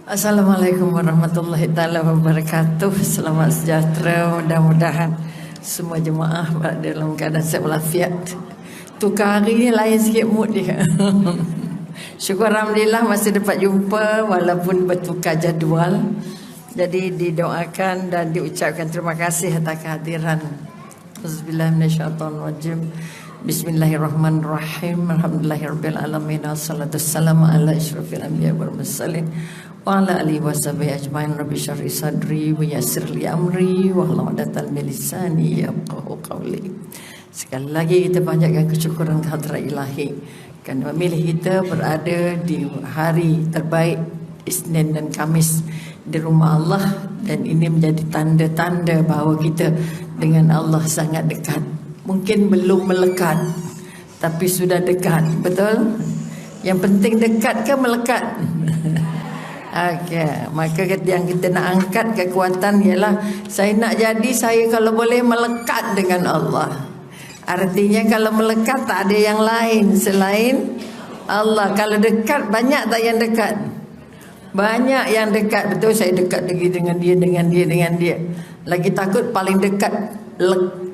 Assalamualaikum warahmatullahi taala wabarakatuh. Selamat sejahtera. Mudah-mudahan semua jemaah dalam keadaan sehat walafiat. Tukar hari ni lain sikit mood dia. Syukur alhamdulillah masih dapat jumpa walaupun bertukar jadual. Jadi didoakan dan diucapkan terima kasih atas kehadiran. Auzubillahi minasyaitonirrajim. Bismillahirrahmanirrahim. Alhamdulillahirabbil alamin. Wassalatu wassalamu ala asyrofil anbiya wal mursalin wa ala alihi washabihi ajmain. Rabbi shrah li sadri wa yassir li amri wahlul 'uqdatam min lisani yafqahu qawli. Sekali lagi kita panjatkan kesyukuran kehadrat ilahi kerana memilih kita berada di hari terbaik Isnin dan Khamis di rumah Allah, dan ini menjadi tanda-tanda bahawa kita dengan Allah sangat dekat. Mungkin belum melekat, tapi sudah dekat, betul? Yang penting dekat ke melekat? Okey, maka yang kita nak angkat kekuatan ialah saya nak jadi saya kalau boleh melekat dengan Allah. Artinya kalau melekat tak ada yang lain selain Allah. Kalau dekat banyak tak yang dekat? Banyak yang dekat, betul. Saya dekat lagi dengan dia. Lagi takut paling dekat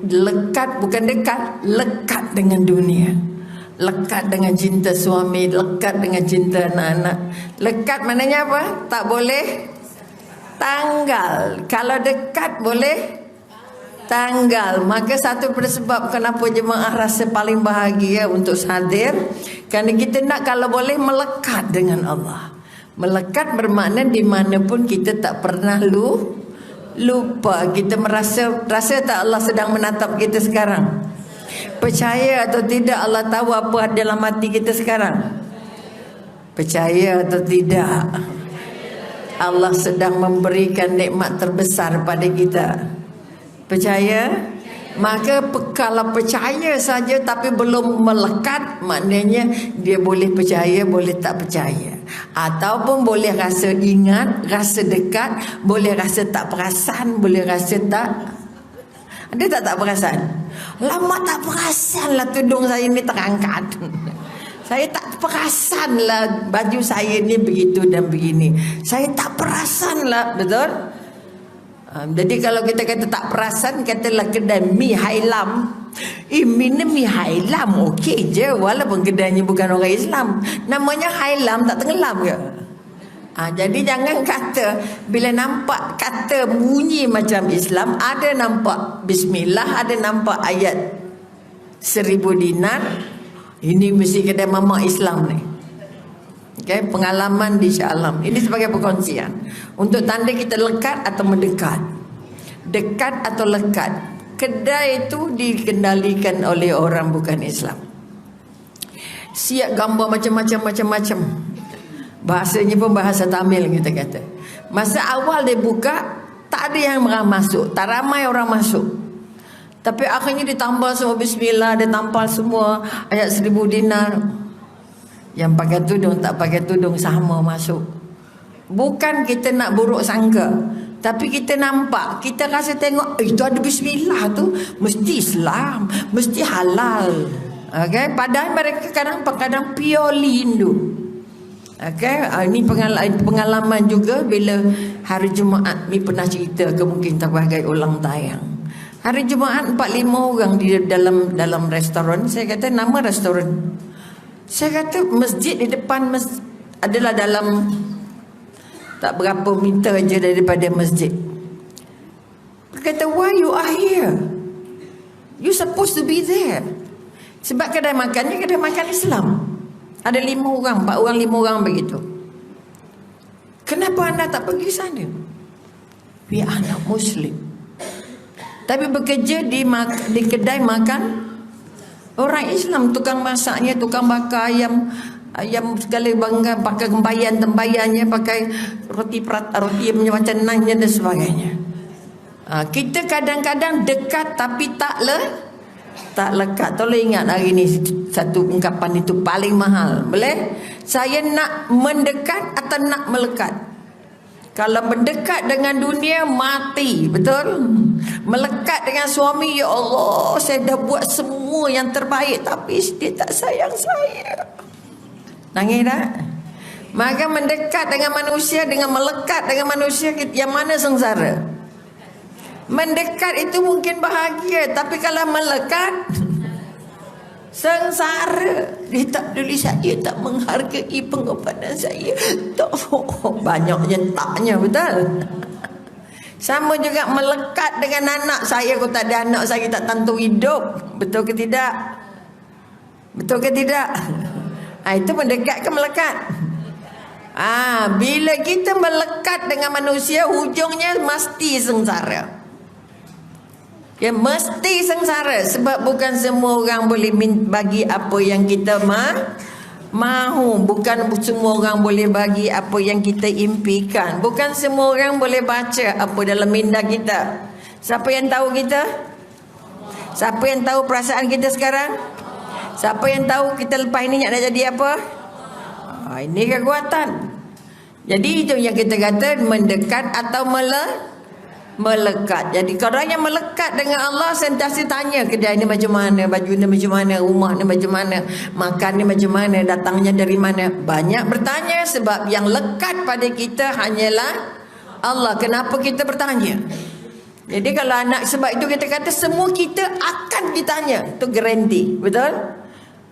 lekat, bukan dekat, lekat dengan dunia. Lekat dengan cinta suami, lekat dengan cinta anak-anak. Lekat maknanya apa? Tak boleh tanggal. Kalau dekat boleh tanggal. Maka satu sebab kenapa jemaah rasa paling bahagia untuk hadir, kerana kita nak kalau boleh melekat dengan Allah. Melekat bermakna di mana pun kita tak pernah lupa. Kita rasa tak Allah sedang menatap kita sekarang? Percaya atau tidak Allah tahu apa dalam hati kita sekarang? Percaya atau tidak Allah sedang memberikan nikmat terbesar pada kita? Percaya? Maka kalau percaya saja tapi belum melekat, maknanya dia boleh percaya, boleh tak percaya, ataupun boleh rasa ingat, rasa dekat, boleh rasa tak perasan, boleh rasa tak. Ada tak perasan? Lama tak perasan lah tudung saya ni terangkat. Saya tak perasan lah baju saya ni begitu dan begini. Saya tak perasan lah, betul? Jadi kalau kita kata tak perasan, katalah kedai mi hailam. Mi ni mi hailam okey je, walaupun kedainya bukan orang Islam. Namanya hailam, tak tenggelam ke? Jadi jangan kata bila nampak kata bunyi macam Islam, ada nampak bismillah, ada nampak ayat 1000 dinar, ini mesti kedai mamak Islam ni. Okay, pengalaman di Shah Alam. Ini sebagai perkongsian untuk tanda kita lekat atau mendekat. Dekat atau lekat. Kedai itu dikendalikan oleh orang bukan Islam. Siap gambar macam-macam. Bahasanya pun bahasa Tamil kita kata. Masa awal dia buka, tak ada yang masuk, tak ramai orang masuk. Tapi akhirnya ditambah semua bismillah, dia tampal semua ayat 1000 dinar. Yang pakai tudung tak pakai tudung sama masuk. Bukan kita nak buruk sangka, tapi kita nampak, kita rasa tengok itu ada bismillah tu, mesti Islam, mesti halal. Okay? Padahal mereka kadang purely Hindu. Okay? Ini pengalaman juga bila hari Jumaat. Ni pernah cerita ke mungkin sebagai ulang tayang. Hari Jumaat 4-5 orang di dalam restoran. Saya kata nama restoran. Saya kata masjid di depan adalah dalam tak berapa meter je daripada masjid. Dia kata, why you are here? You supposed to be there. Sebab kedai makannya kedai makan Islam. Ada 5 orang, 4 orang, 5 orang begitu. Kenapa anda tak pergi sana? We are not Muslim. Tapi bekerja di kedai makan orang Islam, tukang masaknya, tukang bakar ayam segala bangga, pakai tembayannya, pakai roti macam nannya dan sebagainya. Kita kadang-kadang dekat tapi tak lekat. Tolong ingat hari ni satu ungkapan itu paling mahal. Boleh? Saya nak mendekat atau nak melekat? Kalau mendekat dengan dunia, mati, betul? Melekat dengan suami, ya Allah, saya dah buat semua yang terbaik, tapi dia tak sayang saya. Nangis tak? Maka mendekat dengan manusia, dengan melekat dengan manusia, yang mana sengsara? Mendekat itu mungkin bahagia, tapi kalau melekat sengsara. Dia tak peduli saya, tak menghargai pengorbanan saya. Tak, banyaknya taknya, betul. Sama juga melekat dengan anak saya. Kalau tak ada anak saya tak tentu hidup. Betul ke tidak? Betul ke tidak? Itu mendekat ke melekat? Bila kita melekat dengan manusia, hujungnya mesti sengsara. Ya, mesti sengsara. Sebab bukan semua orang boleh bagi apa yang kita mahu. Bukan semua orang boleh bagi apa yang kita impikan. Bukan semua orang boleh baca apa dalam minda kita. Siapa yang tahu kita? Siapa yang tahu perasaan kita sekarang? Siapa yang tahu kita lepas ini nak jadi apa? Ini kekuatan. Jadi itu yang kita kata mendekat atau melekat. Jadi orang yang melekat dengan Allah sentiasa tanya, kedai ni macam mana, baju ni macam mana, rumah ni macam mana, makan ni macam mana, datangnya dari mana. Banyak bertanya sebab yang lekat pada kita hanyalah Allah. Kenapa kita bertanya? Jadi kalau anak, sebab itu kita kata semua kita akan ditanya. Itu garanti. Betul?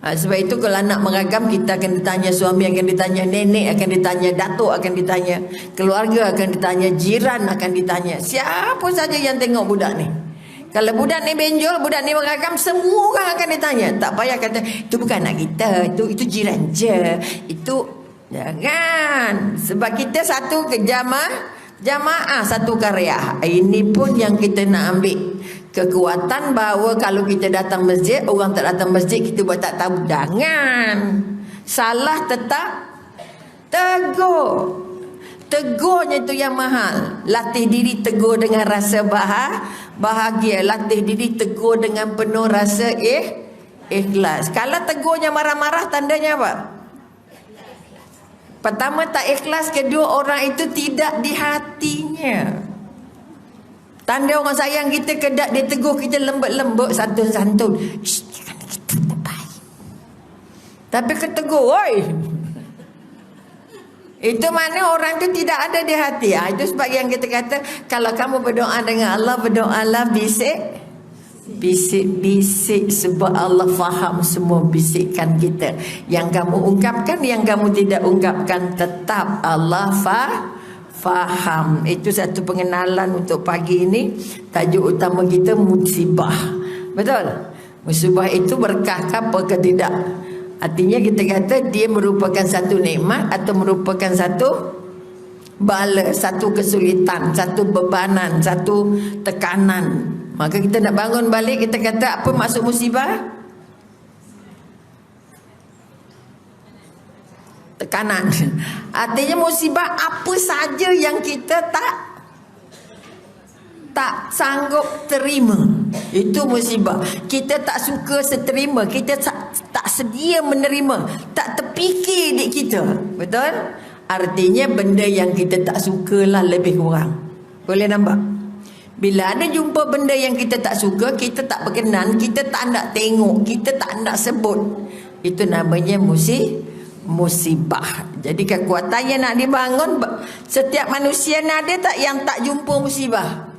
Sebab itu kalau anak meragam, kita akan ditanya, suami akan ditanya, nenek akan ditanya, datuk akan ditanya, keluarga akan ditanya, jiran akan ditanya. Siapa saja yang tengok budak ni. Kalau budak ni benjol, budak ni meragam, semua orang akan ditanya. Tak payah kata itu bukan anak kita, itu jiran je. Itu jangan. Sebab kita satu jamaah, satu karya. Ini pun yang kita nak ambil. Kekuatan bahawa kalau kita datang masjid, orang tak datang masjid, kita buat tak tahu. Jangan. Salah tetap tegur. Tegurnya itu yang mahal. Latih diri tegur dengan rasa bahagia. Latih diri tegur dengan penuh rasa ikhlas. Kalau tegurnya marah-marah, tandanya apa? Pertama tak ikhlas, kedua orang itu tidak di hatinya. Tanda orang sayang kita, kedak dia tegur kita lembut-lembut, santun-santun. Jangan kita terbaik. Tapi ketegur, oi. Itu mana orang tu tidak ada di hati. Itu sebab yang kita kata, kalau kamu berdoa dengan Allah, berdoalah bisik. Bisik-bisik, sebab Allah faham semua bisikan kita. Yang kamu ungkapkan, yang kamu tidak ungkapkan, tetap Allah faham. Itu satu pengenalan untuk pagi ini. Tajuk utama kita musibah. Betul? Musibah itu berkah apa ke tidak? Artinya kita kata dia merupakan satu nikmat atau merupakan satu bala, satu kesulitan, satu bebanan, satu tekanan. Maka kita nak bangun balik, kita kata apa maksud musibah? Tekanan. Artinya musibah apa saja yang kita tak sanggup terima, itu musibah. Kita tak suka seterima, kita tak sedia menerima, tak terfikir di kita. Betul? Artinya benda yang kita tak sukalah lebih kurang. Boleh nampak? Bila ada jumpa benda yang kita tak suka, kita tak berkenan, kita tak nak tengok, kita tak nak sebut, itu namanya musibah. Jadi kekuatan yang nak dibangun, setiap manusia ni ada tak yang tak jumpa musibah?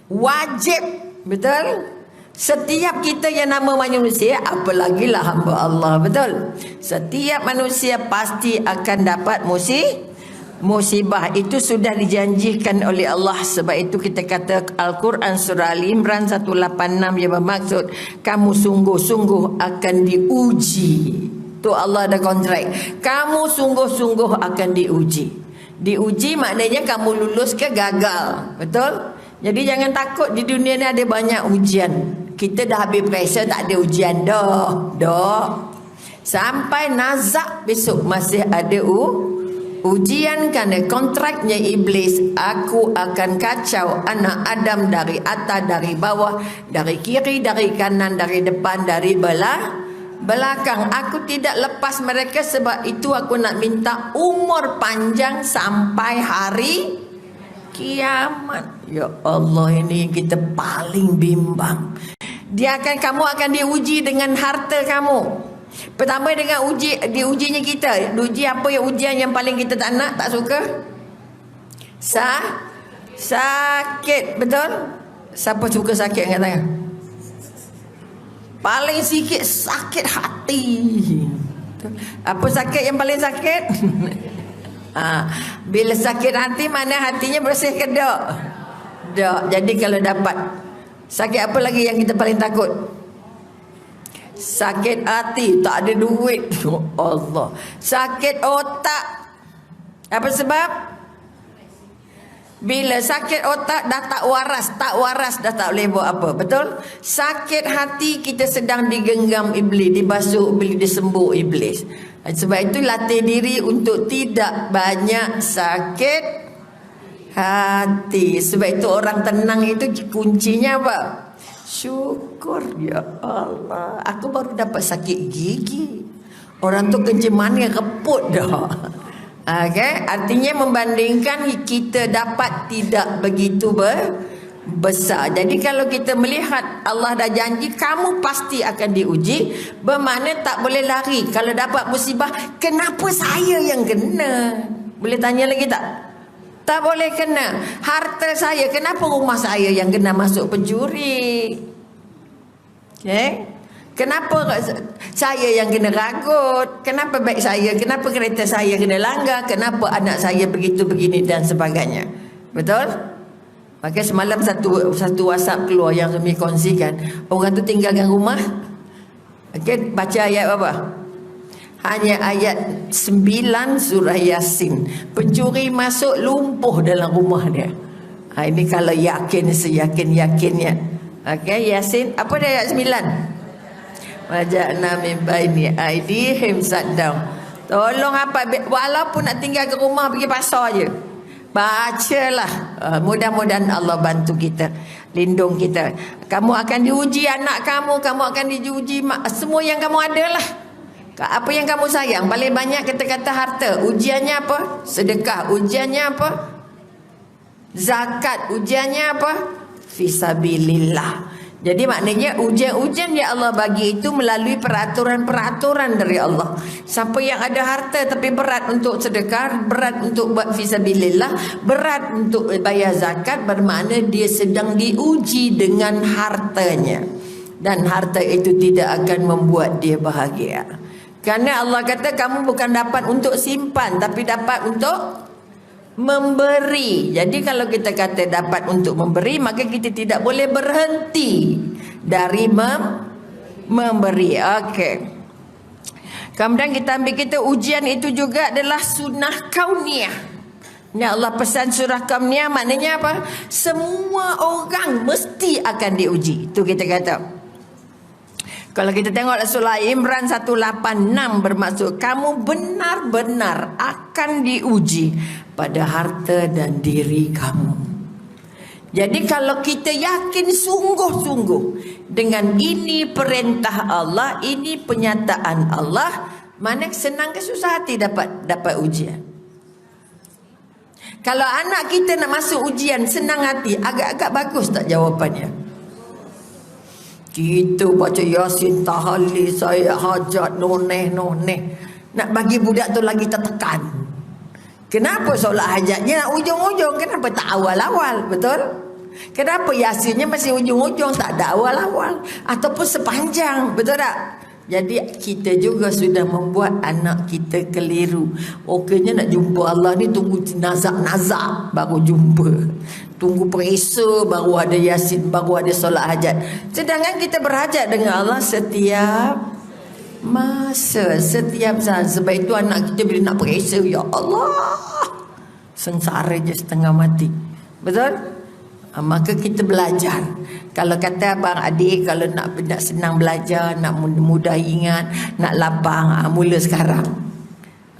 Wajib. Betul? Setiap kita yang nama manusia, apalagilah hamba Allah. Betul? Setiap manusia pasti akan dapat musibah. Itu sudah dijanjikan oleh Allah. Sebab itu kita kata Al-Quran surah Al-Imran 186 yang bermaksud kamu sungguh-sungguh akan diuji. Tu Allah ada kontrak. Kamu sungguh-sungguh akan diuji. Diuji maknanya kamu lulus ke gagal. Betul? Jadi jangan takut, di dunia ni ada banyak ujian. Kita dah habis pressure, tak ada ujian dah. Sampai nazak besok masih ada ujian, kerana kontraknya iblis. Aku akan kacau anak Adam dari atas, dari bawah, dari kiri, dari kanan, dari depan, dari belakang. Aku tidak lepas mereka. Sebab itu aku nak minta umur panjang sampai hari kiamat. Ya Allah, ini kita paling bimbang. Kamu akan diuji dengan harta kamu. Pertama dengan diujinya kita. Uji apa yang ujian yang paling kita tak nak, tak suka? Sakit, betul? Siapa suka sakit angkat tangan? Paling sikit sakit hati. Apa sakit yang paling sakit? Bila sakit hati, mana hatinya bersih ke tak? Tak. Jadi kalau dapat sakit apa lagi yang kita paling takut? Sakit hati, tak ada duit. Ya Allah. Sakit otak. Apa sebab? Bila sakit otak dah tak waras dah tak boleh buat apa. Betul? Sakit hati kita sedang digenggam iblis, dibasuh iblis, disembur iblis. Sebab itu latih diri untuk tidak banyak sakit hati. Sebab itu orang tenang itu kuncinya apa? Syukur. Ya Allah, aku baru dapat sakit gigi. Orang tu kencing manis reput dah. Okay? Artinya membandingkan kita dapat tidak begitu besar. Jadi kalau kita melihat Allah dah janji kamu pasti akan diuji, bermakna tak boleh lari. Kalau dapat musibah, kenapa saya yang kena? Boleh tanya lagi tak? Tak boleh kena. Harta saya, kenapa rumah saya yang kena masuk pencuri? Okay? Kenapa saya yang kena ragut? Kenapa baik saya? Kenapa kereta saya kena langgar? Kenapa anak saya begitu begini dan sebagainya? Betul? Maka semalam satu WhatsApp keluar yang kami kongsikan. Orang tu tinggalkan rumah. Okay, baca ayat apa? Hanya ayat 9 surah Yasin. Pencuri masuk lumpuh dalam rumah dia. Ini kalau yakin, seyakin-yakinnya. Okay, Yasin. Apa dia ayat 9? Waja'na min baini aidihim saddaw. Tolong apa, walaupun nak tinggal ke rumah pergi pasar je, bacalah. Mudah-mudahan Allah bantu kita, lindung kita. Kamu akan diuji anak kamu akan diuji semua yang kamu ada lah. Apa yang kamu sayang paling banyak, kata-kata harta. Ujiannya apa? Sedekah. Ujiannya apa? Zakat. Ujiannya apa? Fisabilillah. Jadi maknanya ujian-ujian yang Allah bagi itu melalui peraturan-peraturan dari Allah. Siapa yang ada harta tapi berat untuk sedekah, berat untuk buat fisabilillah, berat untuk bayar zakat, bermakna dia sedang diuji dengan hartanya. Dan harta itu tidak akan membuat dia bahagia. Kerana Allah kata kamu bukan dapat untuk simpan, tapi dapat untuk memberi. Jadi kalau kita kata dapat untuk memberi, maka kita tidak boleh berhenti dari memberi. Okey. Kemudian kita ambil kita ujian itu juga adalah sunnah kauniyah. Ini Allah pesan surah kauniyah, maknanya apa? Semua orang mesti akan diuji. Itu kita kata. Kalau kita tengok surah Imran 186 bermaksud kamu benar-benar akan diuji pada harta dan diri kamu. Jadi kalau kita yakin sungguh-sungguh dengan ini perintah Allah, ini penyataan Allah, mana senang ke susah hati dapat ujian. Kalau anak kita nak masuk ujian senang hati, agak-agak bagus tak jawapannya? Kita baca Yasin, tahlil, saya hajat, noneh. Nak bagi budak tu lagi tertekan. Kenapa solat hajatnya nak ujung-ujung? Kenapa tak awal-awal? Betul? Kenapa Yasinnya masih ujung-ujung, tak ada awal-awal? Ataupun sepanjang, betul tak? Jadi kita juga sudah membuat anak kita keliru. Okeynya nak jumpa Allah ni tunggu nazak-nazak baru jumpa. Tunggu perisa baru ada Yasin, baru ada solat hajat. Sedangkan kita berhajat dengan Allah setiap masa, setiap saat. Sebab itu anak kita bila nak perisa, ya Allah, sengsara je setengah mati. Betul? Maka kita belajar. Kalau kata abang adik, kalau nak senang belajar, nak mudah ingat, nak lapang, mula sekarang.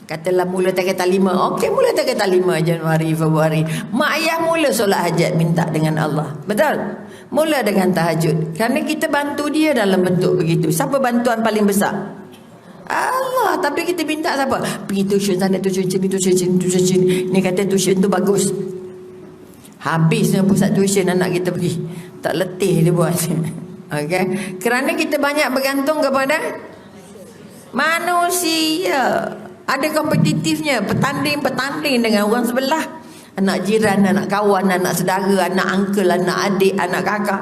Katalah mula kata 5. Okey, mula kata 5 Januari, Februari. Mak ayah mula solat hajat, minta dengan Allah. Betul? Mula dengan tahajud. Kerana kita bantu dia dalam bentuk begitu. Siapa bantuan paling besar? Allah. Tapi kita minta siapa? Pergi tuition sana, tuition sini, tuition sini, tuition sini. Ni kata tuition tu bagus. Habisnya pusat tuition anak kita pergi. Tak letih dia buat. Okay? Kerana kita banyak bergantung kepada Manusia ada kompetitifnya, petanding dengan orang sebelah, anak jiran, anak kawan, anak saudara, anak uncle, anak adik, anak kakak.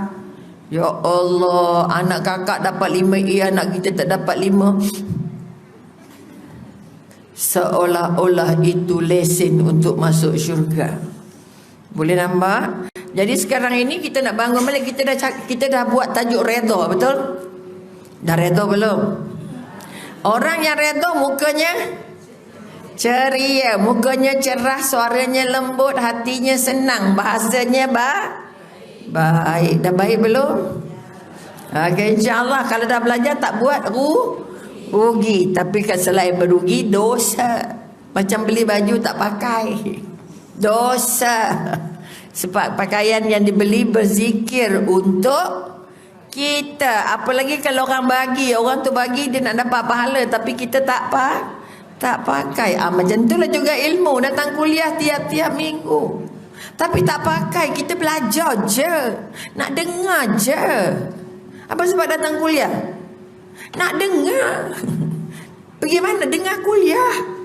Ya Allah, anak kakak dapat 5A, anak kita tak dapat 5. Seolah-olah itu lesen untuk masuk syurga. Boleh nampak? Jadi sekarang ini kita nak bangun balik, kita dah buat tajuk redha, betul? Dah redha belum? Orang yang redha mukanya ceria, mukanya cerah, suaranya lembut, hatinya senang, bahasanya baik. Dah baik belum? Okey, insya-Allah kalau dah belajar tak buat rugi. Tapi kan selain berugi, dosa. Macam beli baju tak pakai, dosa. Sebab pakaian yang dibeli berzikir untuk kita. Apalagi kalau orang bagi, orang tu bagi dia nak dapat pahala, tapi kita tak pakai. Macam itulah juga ilmu. Datang kuliah tiap-tiap minggu, tapi tak pakai. Kita belajar je, nak dengar je. Apa sebab datang kuliah? Nak dengar. Bagaimana dengar kuliah?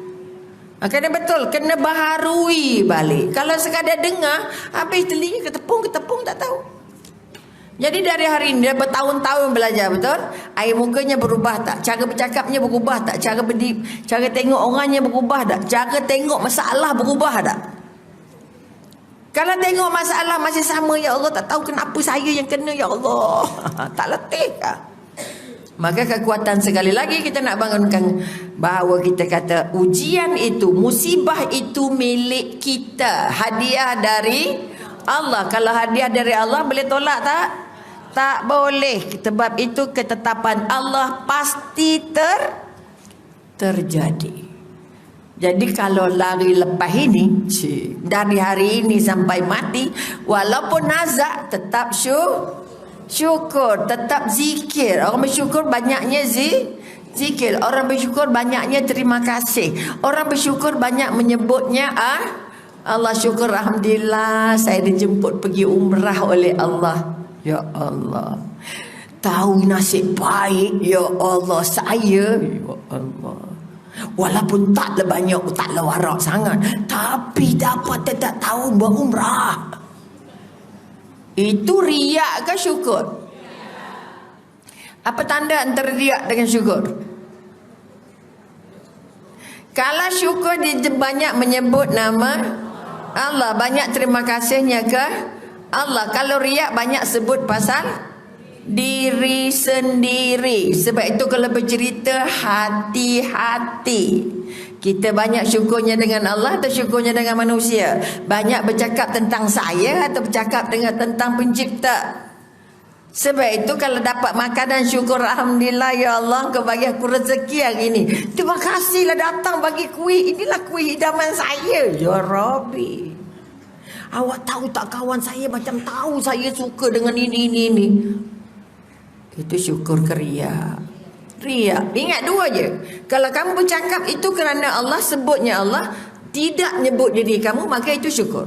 Kena betul, kena baharui balik. Kalau sekadar dengar, habis telinga ketepung tak tahu. Jadi dari hari ini dia bertahun-tahun belajar, betul? Air mukanya berubah tak? Cara bercakapnya berubah tak? Cara tengok orangnya berubah tak? Cara tengok masalah berubah tak? Kalau tengok masalah masih sama, ya Allah, tak tahu kenapa saya yang kena, ya Allah. Tak letih kah? Maka kekuatan, sekali lagi kita nak bangunkan bahawa kita kata ujian itu, musibah itu milik kita, hadiah dari Allah. Kalau hadiah dari Allah boleh tolak tak? Tak boleh. Sebab itu ketetapan Allah pasti terjadi. Jadi kalau lari lepas ini, dari hari ini sampai mati, walaupun nazak, tetap syukur, tetap zikir. Orang bersyukur banyaknya zikir. Orang bersyukur banyaknya terima kasih. Orang bersyukur banyak menyebutnya Allah. Syukur, alhamdulillah saya dijemput pergi umrah oleh Allah. Ya Allah, tahu nasib baik, ya Allah, saya, ya Allah, walaupun taklah banyak, taklah warak sangat, tapi dapat tetap tahu berumrah. Itu riak ke syukur? Apa tanda antara riak dengan syukur? Kalau syukur dia banyak menyebut nama Allah, banyak terima kasihnya ke Allah. Kalau riak banyak sebut pasal diri sendiri. Sebab itu kalau bercerita, hati-hati. Kita banyak syukurnya dengan Allah atau syukurnya dengan manusia? Banyak bercakap tentang saya atau bercakap tentang pencipta? Sebab itu kalau dapat makanan, syukur, alhamdulillah, ya Allah, kau bagi aku rezeki hari ini. Terima kasihlah datang bagi kuih. Inilah kuih hidaman saya, ya Rabbi. Awak tahu tak kawan saya macam tahu saya suka dengan ini. Itu syukur ke riak? Riak. Ingat dua je. Kalau kamu bercakap itu kerana Allah, sebutnya Allah, tidak nyebut diri kamu, maka itu syukur.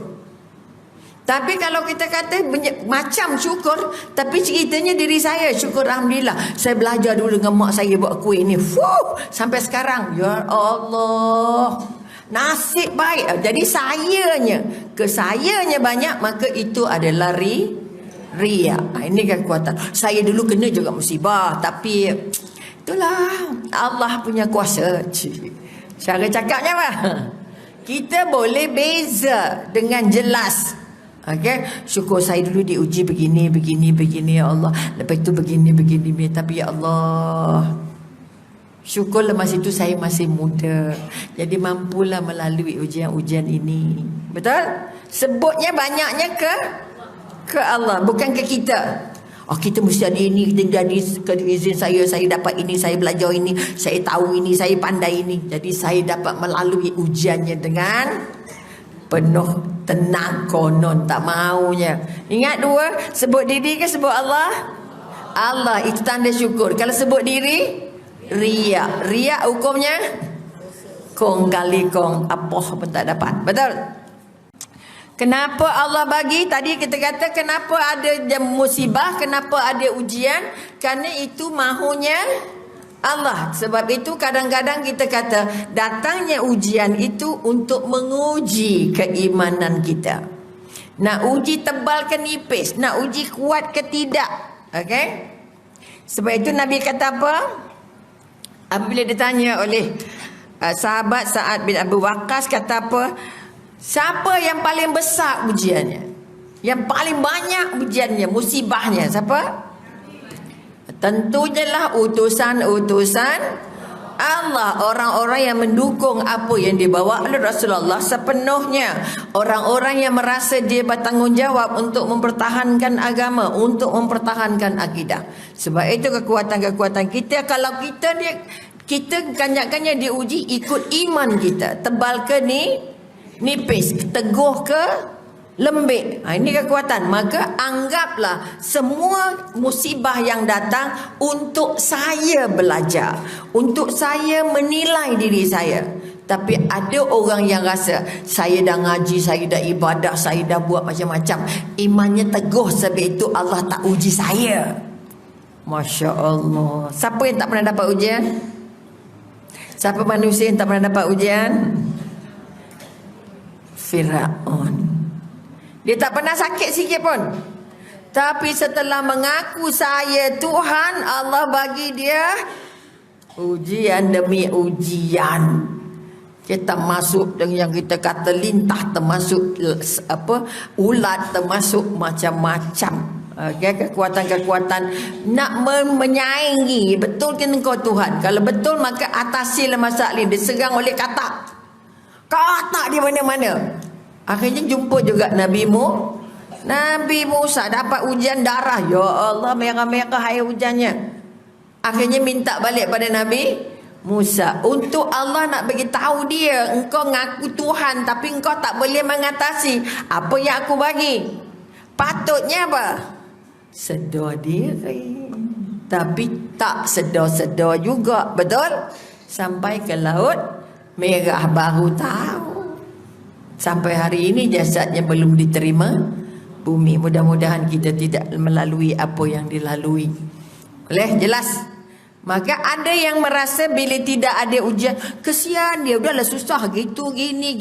Tapi kalau kita kata macam syukur, tapi ceritanya diri saya, syukur alhamdulillah, saya belajar dulu dengan mak saya buat kuih ni, sampai sekarang, ya Allah, nasib baik. Jadi sayanya banyak, maka itu adalah riak. Ini kekuatan. Saya dulu kena juga musibah, tapi itulah Allah punya kuasa. Cara cakapnya apa? Kita boleh beza dengan jelas. Okay? Syukur saya dulu diuji begini ya Allah. Lepas itu begini. Tapi ya Allah, syukurlah masa itu saya masih muda, jadi mampulah melalui ujian-ujian ini. Betul? Sebutnya banyaknya ke Allah, bukan ke kita. Kita mesti ada ini, kita jadi izin saya dapat ini, saya belajar ini, saya tahu ini, saya pandai ini. Jadi saya dapat melalui ujiannya dengan penuh tenang, konon tak maunya. Ingat dua, sebut diri ke sebut Allah? Allah, itu tanda syukur. Kalau sebut diri, riak hukumnya kong kali kong, apa pun tak dapat. Betul? Kenapa Allah bagi? Tadi kita kata kenapa ada musibah, kenapa ada ujian? Kerana itu mahunya Allah. Sebab itu kadang-kadang kita kata datangnya ujian itu untuk menguji keimanan kita. Nak uji tebal ke nipis, nak uji kuat ke tidak. Okey? Sebab itu Nabi kata apa? Apabila ditanya oleh sahabat Sa'ad bin Abu Waqqas, kata apa? Siapa yang paling besar ujiannya? Yang paling banyak ujiannya, musibahnya, siapa? Tentunya lah utusan-utusan Allah, orang-orang yang mendukung apa yang dibawa oleh Rasulullah sepenuhnya, orang-orang yang merasa dia bertanggungjawab untuk mempertahankan agama, untuk mempertahankan akidah. Sebab itu kekuatan-kekuatan kita, kalau kita kanyak-kanyak diuji ikut iman kita, tebal ke nipis, teguh ke lembik. Ini kekuatan. Maka anggaplah semua musibah yang datang untuk saya belajar, untuk saya menilai diri saya. Tapi ada orang yang rasa saya dah ngaji, saya dah ibadah, saya dah buat macam-macam, imannya teguh, sebab itu Allah tak uji saya. Masya Allah. Siapa yang tak pernah dapat ujian? Siapa manusia yang tak pernah dapat ujian? Firaun. Dia tak pernah sakit sikit pun. Tapi setelah mengaku saya Tuhan, Allah bagi dia ujian demi ujian. Kita masuk dengan yang kita kata lintah, termasuk ulat, termasuk macam-macam. Okay, kekuatan-kekuatan nak menyaingi. Betul ke engkau Tuhan? Kalau betul maka atasilah masalah ini. Diserang oleh katak. Katak di mana-mana. Akhirnya jumpa juga Nabi Musa dapat ujian darah. Ya Allah, merah-merah air hujannya. Akhirnya minta balik pada Nabi Musa. Untuk Allah nak bagi tahu dia, engkau ngaku Tuhan tapi engkau tak boleh mengatasi apa yang aku bagi. Patutnya apa? Sedar diri. Tapi tak sedar-sedar juga. Betul? Sampai ke laut merah baru tahu. Sampai hari ini jasadnya belum diterima bumi. Mudah-mudahan kita tidak melalui apa yang dilalui. Boleh? Jelas? Maka ada yang merasa bila tidak ada ujian, kesian dia, udahlah susah, gitu gini,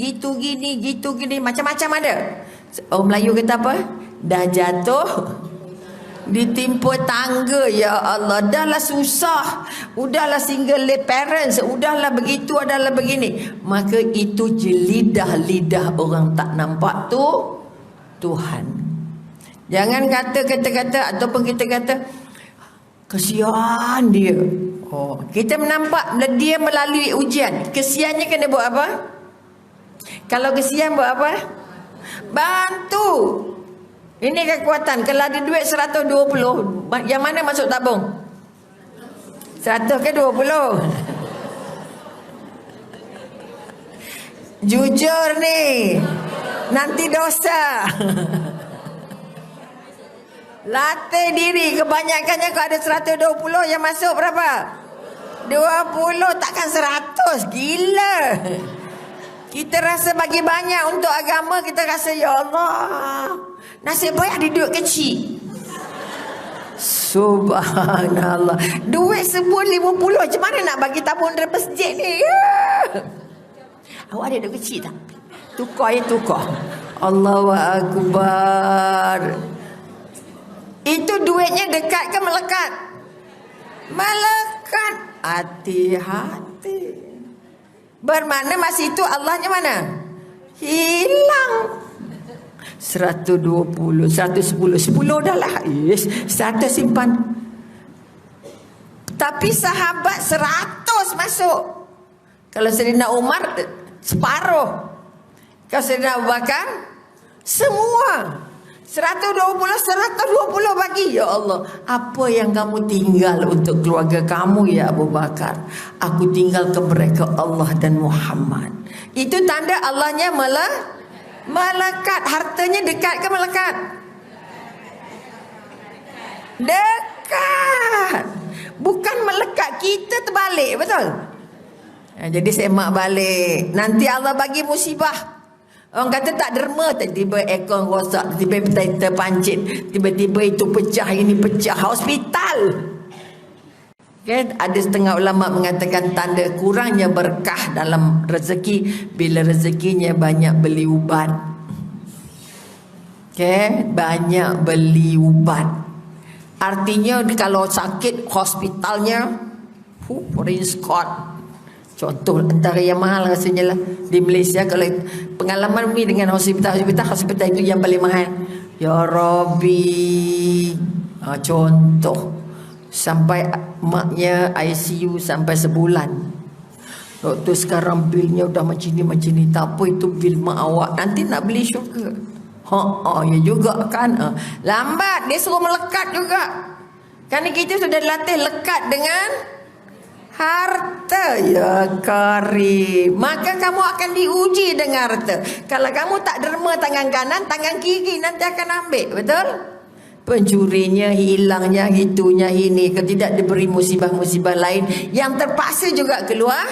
macam-macam ada. Orang Melayu kata apa? Dah jatuh ditimpa tangga, ya Allah, dahlah susah, udahlah single parents, udahlah begitu, adalah begini. Maka itu je lidah-lidah orang tak nampak tu Tuhan. Jangan kata-kata ataupun kita kata kesian dia. Oh, kita menampak dia melalui ujian. Kesiannya kena buat apa? Kalau kesian buat apa? Bantu. Ini kekuatan. Kalau ada duit 120, yang mana masuk tabung? 100 ke 20? Jujur ni, nanti dosa. Latih diri. Kebanyakannya kalau ada 120, yang masuk berapa? 20, takkan 100. Gila. Kita rasa bagi banyak untuk agama, kita rasa ya Allah, nasib baik ada duit kecil. Subhanallah. Duit sebut 50, macam mana nak bagi tabung dari masjid ni? Awak ada duit kecil tak? Tukar ya, tukar. Allahu Akbar. Itu duitnya dekat ke melekat? Melekat. Hati-hati. Bermakna masa itu Allahnya mana? Hilang. 120, 110, 10 dah lah. Yes, 100 simpan. Tapi sahabat 100 masuk. Kalau Sayyidina Umar separuh. Kalau Sayyidina Abu Bakar semua. 120 bagi. Ya Allah, apa yang kamu tinggal untuk keluarga kamu ya Abu Bakar? Aku tinggalkan mereka Allah dan Muhammad. Itu tanda Allahnya melekat. Hartanya dekat ke melekat? Dekat. Bukan melekat, kita terbalik. Betul? Jadi semak balik. Nanti Allah bagi musibah. Orang kata tak derma, tiba-tiba aircon rosak, tiba-tiba terpancit, tiba-tiba itu pecah, ini pecah, hospital. Okay? Ada setengah ulama mengatakan tanda kurangnya berkah dalam rezeki bila rezekinya banyak beli ubat. Okay? Banyak beli ubat. Artinya kalau sakit hospitalnya Scott. Contoh antara yang mahal rasanya lah di Malaysia. Kalau pengalaman ni dengan hospital itu yang paling mahal. Ya Rabbi. Contoh sampai maknya ICU sampai sebulan. Doktor sekarang bilnya udah macam ni. Tak apa, itu bil mak awak. Nanti nak beli syurga. Ya juga kan. Lambat dia suruh melekat juga. Kerana kita sudah latih lekat dengan harta. Ya karim. Maka kamu akan diuji dengan harta. Kalau kamu tak derma tangan kanan, tangan kiri nanti akan ambil. Betul? Pencurinya, hilangnya, itunya, ini. Kalau tidak diberi musibah-musibah lain yang terpaksa juga keluar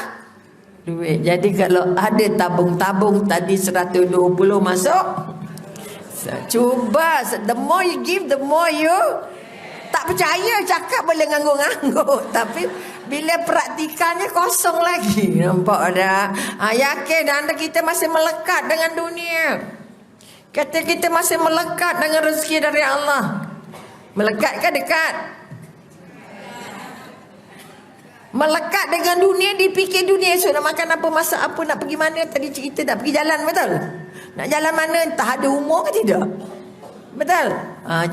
duit. Jadi kalau ada tabung-tabung tadi 120 masuk. Cuba, the more you give, the more you. Tak percaya cakap boleh ngangguk-ngangguk, tapi bila praktikannya kosong lagi. Nampak tak? Yakin anda kita masih melekat dengan dunia. Kata kita masih melekat dengan rezeki dari Allah. Melekat ke dekat? Melekat dengan dunia, dipikir dunia esok nak makan apa, masak apa, nak pergi mana. Tadi cerita nak pergi jalan, betul? Nak jalan mana, entah ada umur ke tidak. Betul?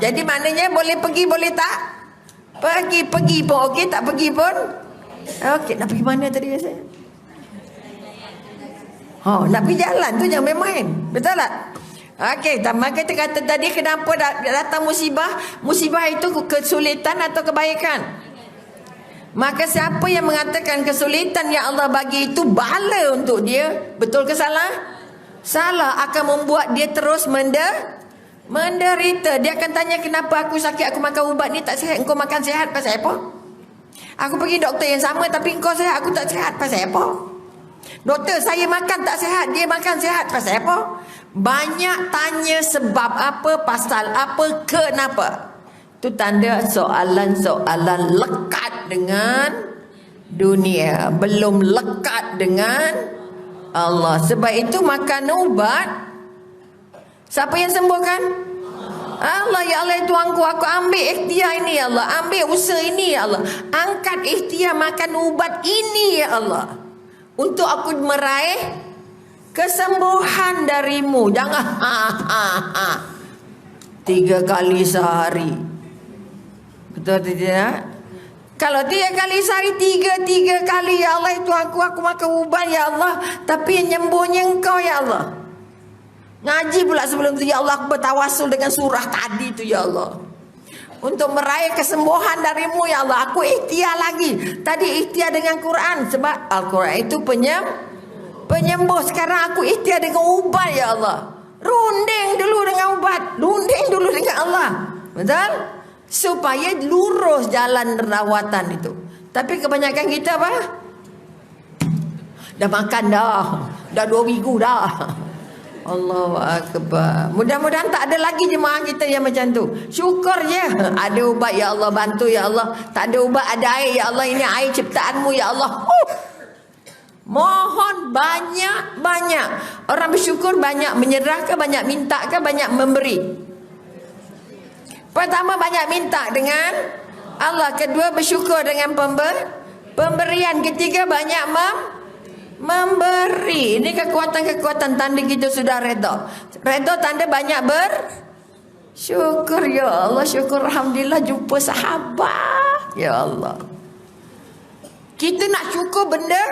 Jadi maknanya boleh pergi, boleh tak? Pergi pun okey, tak pergi pun okey. Nak pergi mana tadi saya? Nak pergi jalan tu jangan main-main. Betul tak? Okey, maka kita kata tadi kenapa datang musibah? Musibah itu kesulitan atau kebaikan? Maka siapa yang mengatakan kesulitan yang Allah bagi itu bala untuk dia, betul ke salah? Salah, akan membuat dia terus menderita. Dia akan tanya, kenapa aku sakit, aku makan ubat ni tak sihat, engkau makan sihat pasal apa? Aku pergi doktor yang sama tapi engkau sihat, aku tak sihat pasal apa? Doktor, saya makan tak sihat, dia makan sihat pasal apa? Banyak tanya sebab apa, pasal apa, kenapa. Itu tanda soalan-soalan lekat dengan dunia, belum lekat dengan Allah. Sebab itu makan ubat, siapa yang sembuhkan? Allah. Ya Allah, Tuanku, aku ambil ikhtiar ini ya Allah, ambil usaha ini ya Allah, angkat ikhtiar makan ubat ini ya Allah, untuk aku meraih kesembuhan darimu. Jangan 3 kali sehari. Betul tidak? Kalau 3 kali sehari, 3 kali ya Allah, Tuanku, aku makan ubat ya Allah, tapi yang nyembuhnya engkau ya Allah. Ngaji pula sebelum tu, ya Allah, aku bertawasul dengan surah tadi tu ya Allah, untuk meraih kesembuhan darimu ya Allah. Aku ikhtiar lagi. Tadi ikhtiar dengan Quran, sebab Al-Quran itu penyembuh. Sekarang aku ikhtiar dengan ubat ya Allah. Runding dulu dengan ubat, runding dulu dengan Allah. Betul? Supaya lurus jalan rawatan itu. Tapi kebanyakan kita apa? Dah makan dah 2 minggu dah. Allahu Akbar. Mudah-mudahan tak ada lagi jemaah kita yang macam tu. Syukur je. Ada ubat ya Allah, bantu ya Allah. Tak ada ubat, ada air ya Allah. Ini air ciptaanmu ya Allah. Mohon banyak-banyak. Orang bersyukur banyak menyerah ke, banyak minta ke, banyak memberi? Pertama, banyak minta dengan Allah. Kedua, bersyukur dengan pemberian. Ketiga, banyak memberi. Ini kekuatan-kekuatan tanda kita sudah reda. Reda tanda banyak bersyukur. Ya Allah, syukur alhamdulillah jumpa sahabat. Ya Allah. Kita nak syukur benda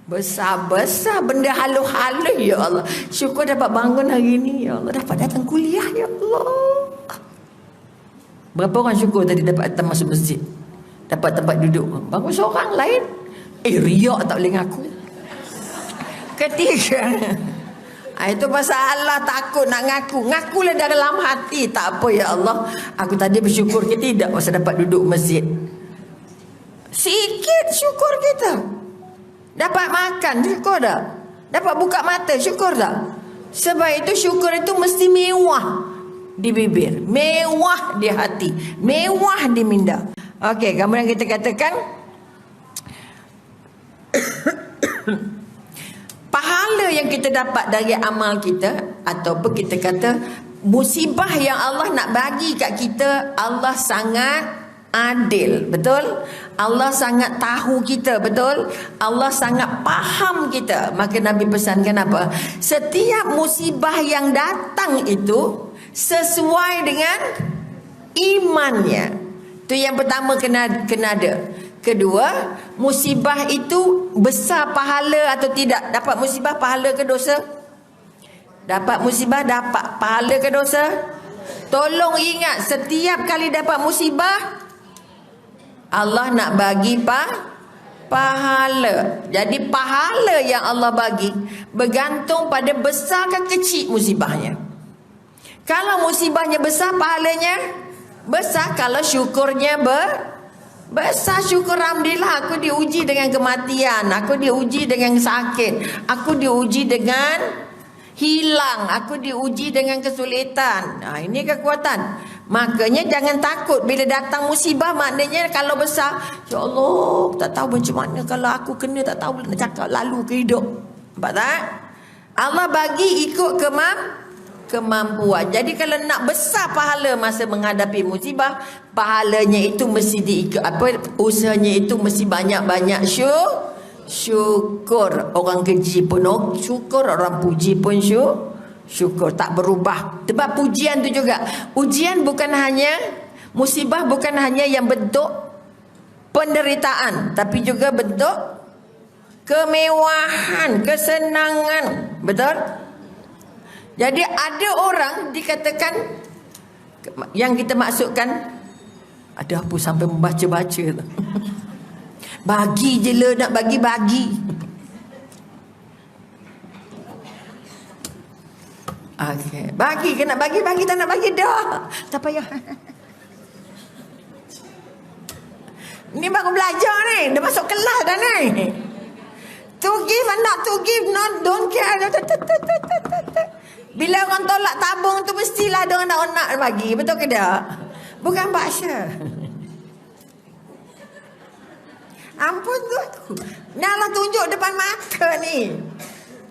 besar-besar, benda halu-halu ya Allah. Syukur dapat bangun hari ini ya Allah, dapat datang kuliah ya Allah. Berapa orang syukur tadi dapat datang masuk masjid, dapat tempat duduk? Bangun seorang lain. Riak tak boleh ngaku. Ketiga, itu masalah takut nak ngaku. Ngakulah dalam hati. Tak apa ya Allah, aku tadi bersyukur ke tidak masa dapat duduk masjid. Sikit syukur kita. Dapat makan, syukur tak? Dapat buka mata, syukur tak? Sebab itu syukur itu mesti mewah di bibir, mewah di hati, mewah di minda. Okey, kemudian kita katakan pahala yang kita dapat dari amal kita, ataupun kita kata musibah yang Allah nak bagi kat kita, Allah sangat adil, betul? Allah sangat tahu kita, betul? Allah sangat faham kita. Maka Nabi pesankan apa? Setiap musibah yang datang itu sesuai dengan imannya. Itu yang pertama kena ada. Kedua, musibah itu besar pahala atau tidak? Dapat musibah pahala ke dosa? Dapat musibah dapat pahala ke dosa? Tolong ingat, setiap kali dapat musibah Allah nak bagi pahala. Jadi pahala yang Allah bagi bergantung pada besar ke kecil musibahnya. Kalau musibahnya besar, pahalanya besar. Kalau syukurnya besar, syukur alhamdulillah, aku diuji dengan kematian, aku diuji dengan sakit, aku diuji dengan hilang, aku diuji dengan kesulitan. Nah, ini kekuatan. Makanya jangan takut bila datang musibah. Maknanya kalau besar, ya Allah, tak tahu macam mana kalau aku kena, tak tahu nak cakap lalu ke hidup. Nampak tak? Allah bagi ikut kemampuan. Jadi kalau nak besar pahala masa menghadapi musibah, pahalanya itu mesti diikut usahanya itu mesti banyak-banyak syukur. Orang keji pun syukur, orang puji pun syukur, tak berubah. Sebab pujian tu juga, ujian bukan hanya, musibah bukan hanya yang bentuk penderitaan, tapi juga bentuk kemewahan, kesenangan, betul? Jadi ada orang dikatakan, yang kita maksudkan, ada apa sampai membaca-baca tu. Bagi je lah, nak bagi-bagi. Okey, bagi ke nak bagi tak nak bagi dah. Tak payah. Ni baru belajar ni, dah masuk kelas dah ni. To give and not to give, not don't care. Bila orang tolak tabung tu mestilah ada orang nak bagi, betul ke tak? Bukan baksa. Ampun tu. Ni Allah tunjuk depan mata ni.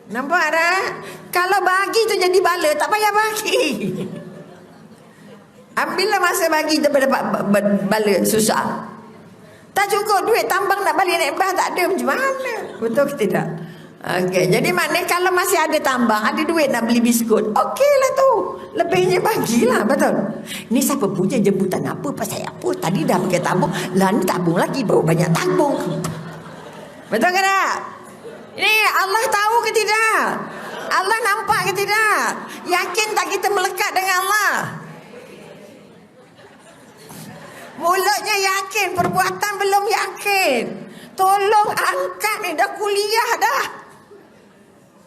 Nampak tak? Kalau bagi tu jadi bala, tak payah bagi. Ambillah masa bagi daripada bala, susah. Tak cukup duit tambang nak balik naik bas, tak ada, macam mana? Betul ke tidak? Okey, jadi maknanya kalau masih ada tambang, ada duit nak beli biskut, okeylah tu. Lebihnya bagilah, betul. Ni siapa punya jemputan apa, pasal apa? Tadi dah pakai tabung, lah ni tabung lagi, baru banyak tabung. Betul ke tak? Ini Allah tahu ke tidak? Allah nampak ke tidak? Yakin tak kita melekat dengan Allah? Mulutnya yakin, perbuatan belum yakin. Tolong angkat ni, dah kuliah dah.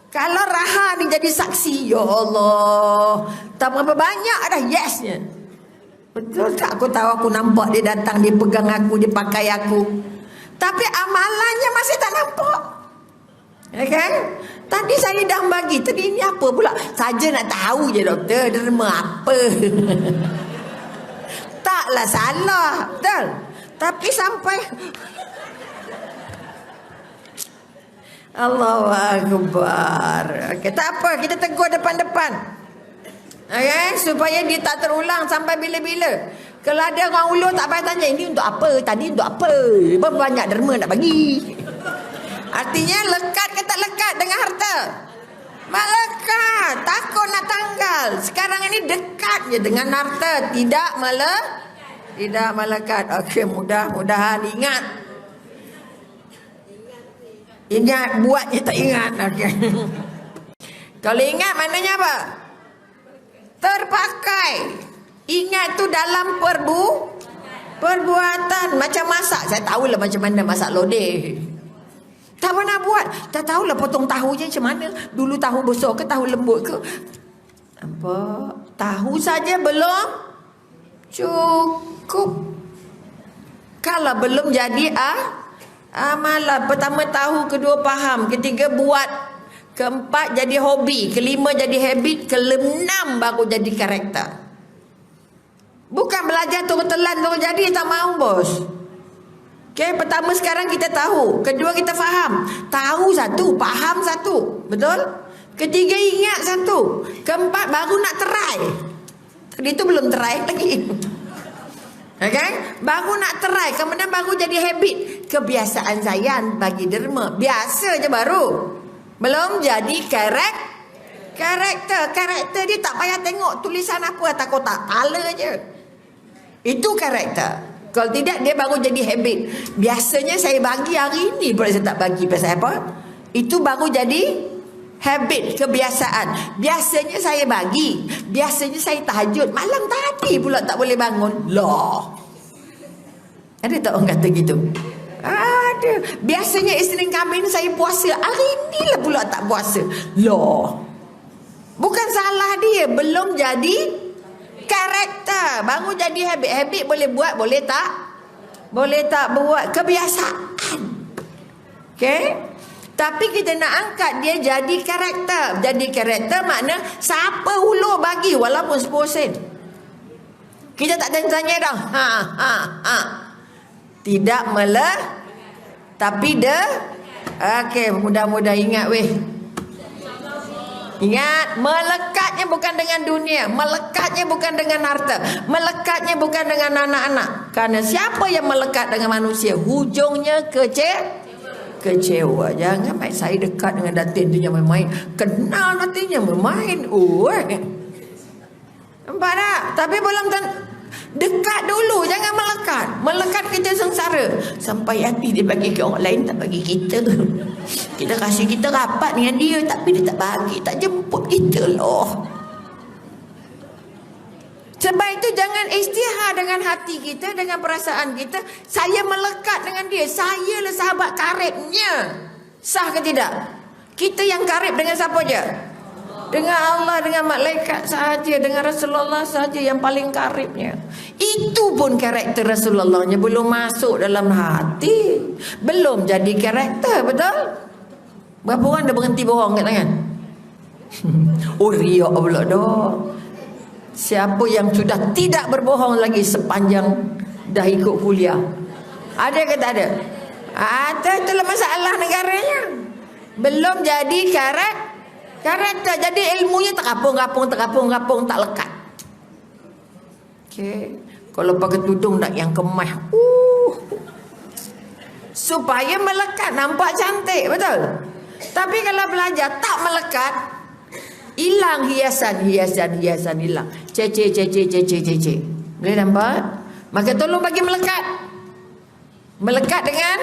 Kalau Raha ni jadi saksi, ya Allah, tak berapa banyak dah yesnya. Betul tak? Aku tahu, aku nampak dia datang, dia pegang aku, dia pakai aku, tapi amalannya masih tak nampak. Ya kan? Tadi saya dah bagi, tadi ini apa pula? Saja nak tahu je doktor, derma apa. Taklah salah, betul? Tapi sampai Allahu Akbar. Okay, tak apa, kita tegur depan-depan. Okay, supaya dia tak terulang sampai bila-bila. Kalau ada orang ulur tak payah tanya, ini untuk apa? Tadi untuk apa? Berapa banyak derma nak bagi? Artinya lekat ke tak lekat dengan harta? Melekat. Takut nak tanggal. Sekarang ini dekat je dengan harta, tidak melekat. Okey, mudah-mudahan ingat. Ingat, buat je tak ingat. Okey. Kalau ingat maknanya apa? Terpakai. Ingat tu dalam perbuatan. Macam masak, saya tahulah macam mana masak lodeh. Tak pernah buat, tak tahulah potong tahu je macam mana. Dulu tahu besar ke tahu lembut ke? Apa? Tahu saja belum cukup. Kalau belum jadi amalan. Pertama tahu, kedua faham, ketiga buat, keempat jadi hobi, kelima jadi habit, keenam baru jadi karakter. Bukan belajar turun telan turun jadi, tak mau bos. Okay, pertama sekarang kita tahu. Kedua kita faham. Tahu satu, faham satu. Betul? Ketiga ingat satu. Keempat baru nak try. Tadi tu belum try lagi. Okay? Baru nak try. Kemudian baru jadi habit. Kebiasaan saya bagi derma. Biasa je baru. Belum jadi karakter. Karakter dia tak payah tengok tulisan apa atas kotak. Tala je. Itu karakter. Kalau tidak dia baru jadi habit. Biasanya saya bagi, hari ini pula saya tak bagi. Pasal apa? Itu baru jadi habit, kebiasaan. Biasanya saya bagi, biasanya saya tahajud. Malam tadi pula tak boleh bangun. Loh, ada tak orang kata gitu? Ada. Biasanya Isnin Khamis saya puasa, hari inilah pula tak puasa. Loh, bukan salah dia, belum jadi karakter. Baru jadi habit. Habit boleh buat, boleh tak? Boleh tak buat. Kebiasaan. Okay? Tapi kita nak angkat dia jadi karakter. Jadi karakter makna siapa hulur bagi walaupun 10 sen. Kita tak tanya dah. Tidak tapi okay, mudah-mudah ingat weh. Ingat, melekatnya bukan dengan dunia, melekatnya bukan dengan harta, melekatnya bukan dengan anak-anak. Karena siapa yang melekat dengan manusia, hujungnya kecewa. Jangan main saya dekat dengan datin tu jangan main. Kenal datinnya bermain. Nampak tak? Tapi belum dekat dulu, jangan melekat. Melekat kita sengsara. Sampai hati dia bagi ke orang lain, tak bagi kita. Kita kasih kita rapat dengan dia, tapi dia tak bagi, tak jemput kita loh. Sebab itu jangan istihar dengan hati kita, dengan perasaan kita. Saya melekat dengan dia, saya lah sahabat karibnya. Sah ke tidak? Kita yang karib dengan siapa je? Dengan Allah, dengan malaikat sahaja, dengan Rasulullah sahaja yang paling karibnya. Itu pun karakter Rasulullahnya belum masuk dalam hati, belum jadi karakter. Betul? Berapa orang dah berhenti bohong kat tangan? Oh, riak pula dah. Siapa yang sudah tidak berbohong lagi sepanjang dah ikut kuliah? Ada ke tak ada? Ada. Itulah masalah negaranya. Belum jadi karakter. Jadi ilmunya terkapung, tak lekat. Okay. Kalau pakai tudung nak yang kemah, supaya melekat, nampak cantik, betul? Tapi kalau belajar tak melekat, hilang hiasan hilang. Cece. Boleh nampak? Maka tolong bagi melekat. Melekat dengan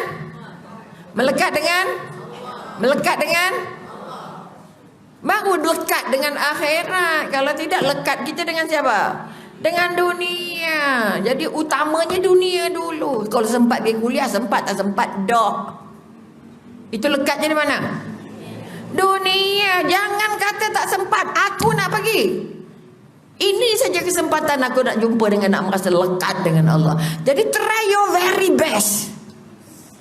baru lekat dengan akhirat. Kalau tidak, lekat kita dengan siapa? Dengan dunia. Jadi utamanya dunia dulu. Kalau sempat pergi kuliah, sempat tak sempat dah. Itu lekatnya di mana? Dunia. Jangan kata tak sempat, aku nak pergi. Ini saja kesempatan aku nak jumpa dengan, nak merasa lekat dengan Allah. Jadi try your very best.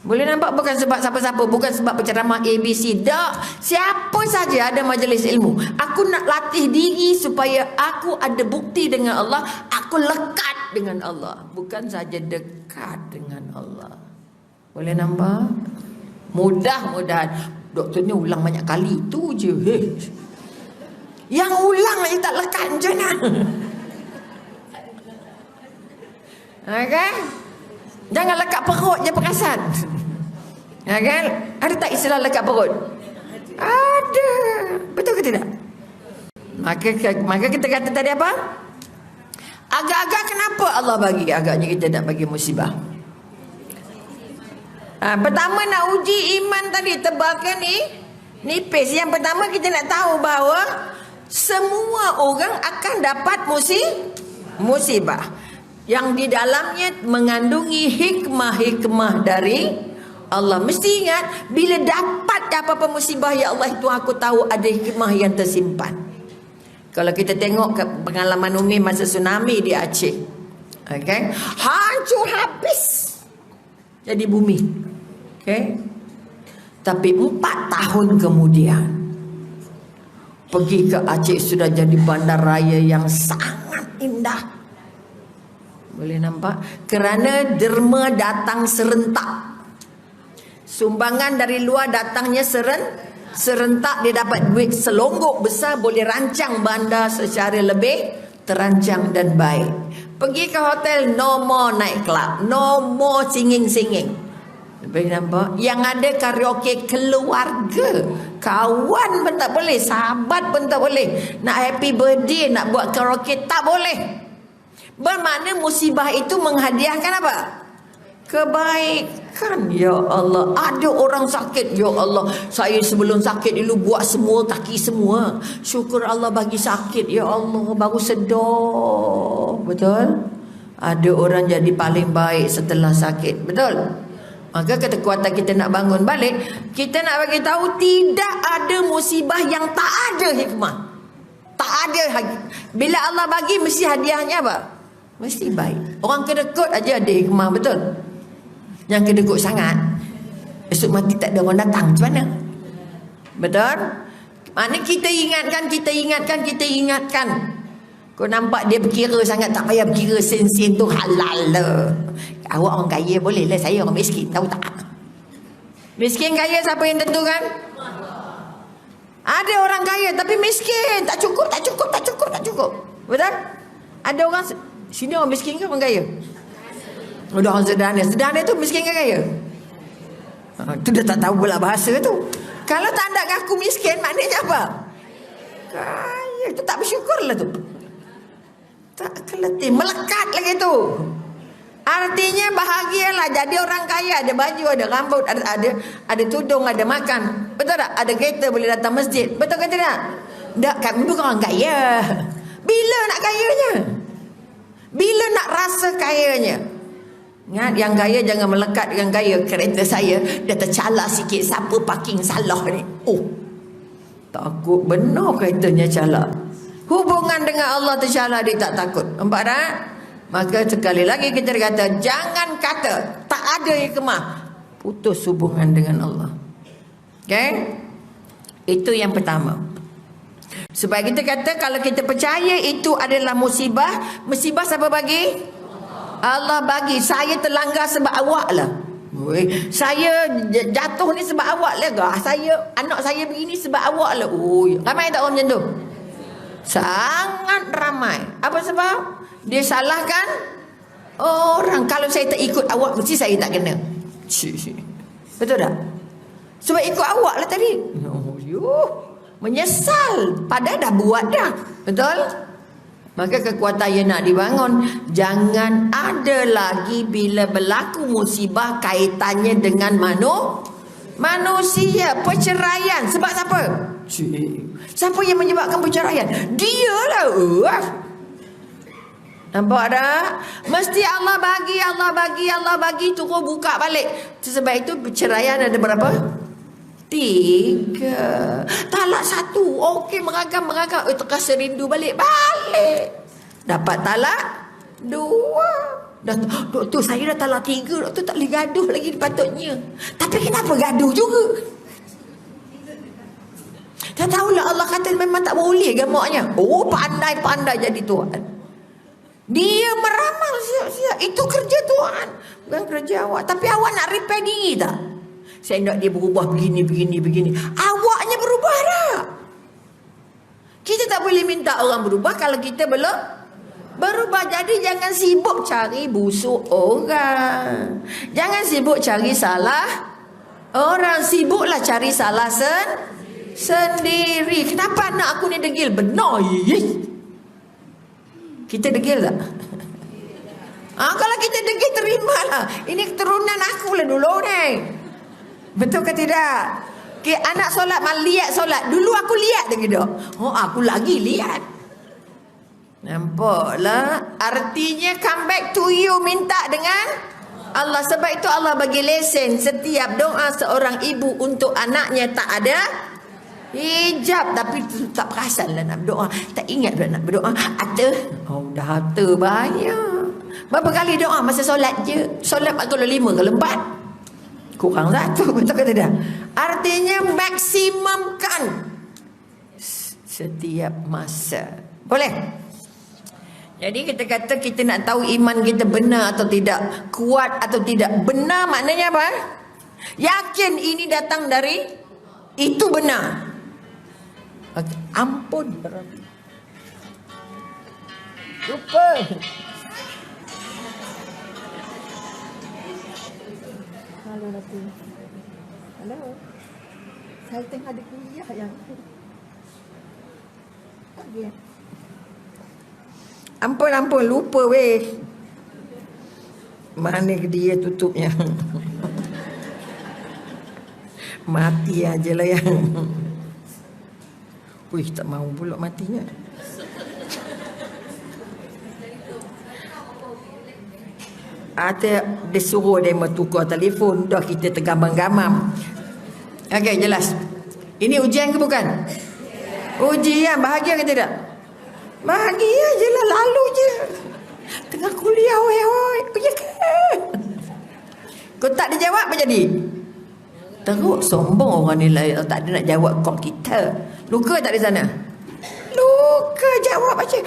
Boleh nampak, bukan sebab siapa-siapa, bukan sebab penceramah ABC. Tak, siapa saja ada majlis ilmu. Aku nak latih diri supaya aku ada bukti dengan Allah, aku lekat dengan Allah, bukan saja dekat dengan Allah. Boleh nampak? Mudah-mudahan. Doktornya ulang banyak kali, tu je. Yang ulang lagi tak lekat macam mana? Okay? Jangan lekat perut je perasan. Ya kan? Ada tak istilah lekat perut? Ada. Betul ke tidak? Maka kita kata tadi apa? Agak-agak kenapa Allah bagi? Agaknya kita nak bagi musibah. Pertama nak uji iman tadi, tebalkan ni nipis. Yang pertama kita nak tahu bahawa semua orang akan dapat musibah yang di dalamnya mengandungi hikmah-hikmah dari Allah. Mesti ingat, bila dapat apa-apa musibah, ya Allah, itu aku tahu ada hikmah yang tersimpan. Kalau kita tengok pengalaman Umi masa tsunami di Aceh, okay? Hancur habis jadi bumi, okay? Tapi 4 tahun kemudian pergi ke Aceh, sudah jadi bandar raya yang sangat indah. Boleh nampak? Kerana derma datang serentak. Sumbangan dari luar datangnya serentak, dia dapat duit selonggok besar, boleh rancang bandar secara lebih terancang dan baik. Pergi ke hotel, no more night club, no more singing. Boleh nampak? Yang ada karaoke keluarga, kawan pun tak boleh, sahabat pun tak boleh. Nak happy birthday, nak buat karaoke tak boleh. Bermakna musibah itu menghadiahkan apa? Kebaikan. Ya Allah, ada orang sakit, ya Allah, saya sebelum sakit dulu buat semua kaki semua, syukur Allah bagi sakit, ya Allah, baru sedar. Betul? Ada orang jadi paling baik setelah sakit. Betul? Maka kekuatan kita nak bangun balik, kita nak bagi tahu tidak ada musibah yang tak ada hikmah. Tak ada. Bila Allah bagi mesti hadiahnya apa? Mesti baik. Orang kedekut aja ada hikmah, betul? Yang kedekut sangat, esok mati tak ada orang datang, macam mana? Betul? Maknanya kita ingatkan. Kau nampak dia berkira sangat, tak payah berkira sen-sen tu halal lah. Awak orang kaya boleh lah, saya orang miskin, tahu tak? Miskin kaya siapa yang tentukan? Ada orang kaya tapi miskin, tak cukup. Betul? Ada orang sini orang miskin ke orang kaya? Udah orang sederhana tu miskin ke kaya? Tu dah tak tahu pula bahasa tu. Kalau tak ada ngaku miskin, maknanya apa? Kaya. Tu tak bersyukur lah tu. Tak keletih, melekat lagi tu. Artinya bahagialah jadi orang kaya, ada baju, ada rambut, ada tudung, ada makan. Betul tak? Ada kereta, boleh datang masjid. Betul ke tidak? Tak, kami bukan orang kaya. Bila nak kayanya? Bila nak rasa kayanya? Ingat, yang kaya jangan melekat dengan kaya. Kereta saya dah tercalar sikit, siapa parking salah ni? Oh, takut benar keretanya calar. Hubungan dengan Allah tercalar, dia tak takut. Nampak tak? Maka sekali lagi kita kata, jangan kata tak ada hikmah, putus hubungan dengan Allah. Okay? Itu yang pertama. Sebab kita kata kalau kita percaya itu adalah musibah, musibah siapa bagi? Allah bagi. Saya terlanggar sebab awak lah. Saya jatuh ni sebab awak lah. Anak saya begini sebab awak lah. Ramai tak orang macam tu? Sangat ramai. Apa sebab? Dia salahkan orang. Kalau saya tak ikut awak, mesti saya tak kena. Betul tak? Sebab ikut awak lah tadi. Menyesal. Padahal dah buat dah. Betul? Maka kekuatan yang nak dibangun, jangan ada lagi bila berlaku musibah kaitannya dengan manusia. Perceraian. Sebab siapa? Siapa yang menyebabkan perceraian? Dia lah. Nampak tak? Mesti Allah bagi, terus buka balik. Sebab itu perceraian ada berapa? 3. Talak 1. Okey, meragam. Terasa rindu balik. Dapat talak 2. Doktor, saya dah talak 3. Doktor tak boleh gaduh lagi patutnya. Tapi kenapa gaduh juga? Dah tahulah Allah kata memang tak boleh gamaknya. Oh, pandai jadi Tuhan. Dia meramal siap-siap. Itu kerja Tuhan, bukan kerja awak. Tapi awak nak repair diri tak? Saya nak dia berubah begini. Awaknya berubah tak? Kita tak boleh minta orang berubah kalau kita belum berubah. Jadi jangan sibuk cari busuk orang. Jangan sibuk cari salah orang. Sibuklah cari salah sendiri. Kenapa anak aku ni degil? Benar. Kita degil tak? Kalau kita degil, terimalah. Ini keturunan aku lah dulu ni. Betul ke tidak? Anak solat, lihat solat. Dulu aku lihat lagi tak? Aku lagi lihat. Nampaklah? Artinya come back to you, minta dengan Allah. Sebab itu Allah bagi lesen. Setiap doa seorang ibu untuk anaknya tak ada hijab, tapi tak perasan lah nak berdoa. Tak ingat dah nak berdoa. Dah harta banyak. Berapa kali doa masa solat je? Solat 45 kalau 4. Kurang 1. Betul ke tidak? Artinya maksimumkan setiap masa. Boleh? Jadi kita kata kita nak tahu iman kita benar atau tidak, kuat atau tidak. Benar maknanya apa? Yakin ini datang dari itu benar. Okay. Ampun. Lupa. Halo Rati. Halo. Saya tengah ada kuliah yang. Okay. Ampun, lupa weh. Mana dia tutupnya? Mati aja lah yang. Wih, tak mau pula matinya. Ada dia suruh dia tukar telefon, dah kita tergamam-gamam. Okey, jelas. Ini ujian ke bukan? Ujian, bahagia ke tidak? Bahagia je lah, lalu je. Tengah kuliah, weh. Ya ke? Kau tak dijawab apa jadi? Teruk, sombong orang ni lah. Tak ada nak jawab call kita. Luka tak di sana? Luka, jawab aja.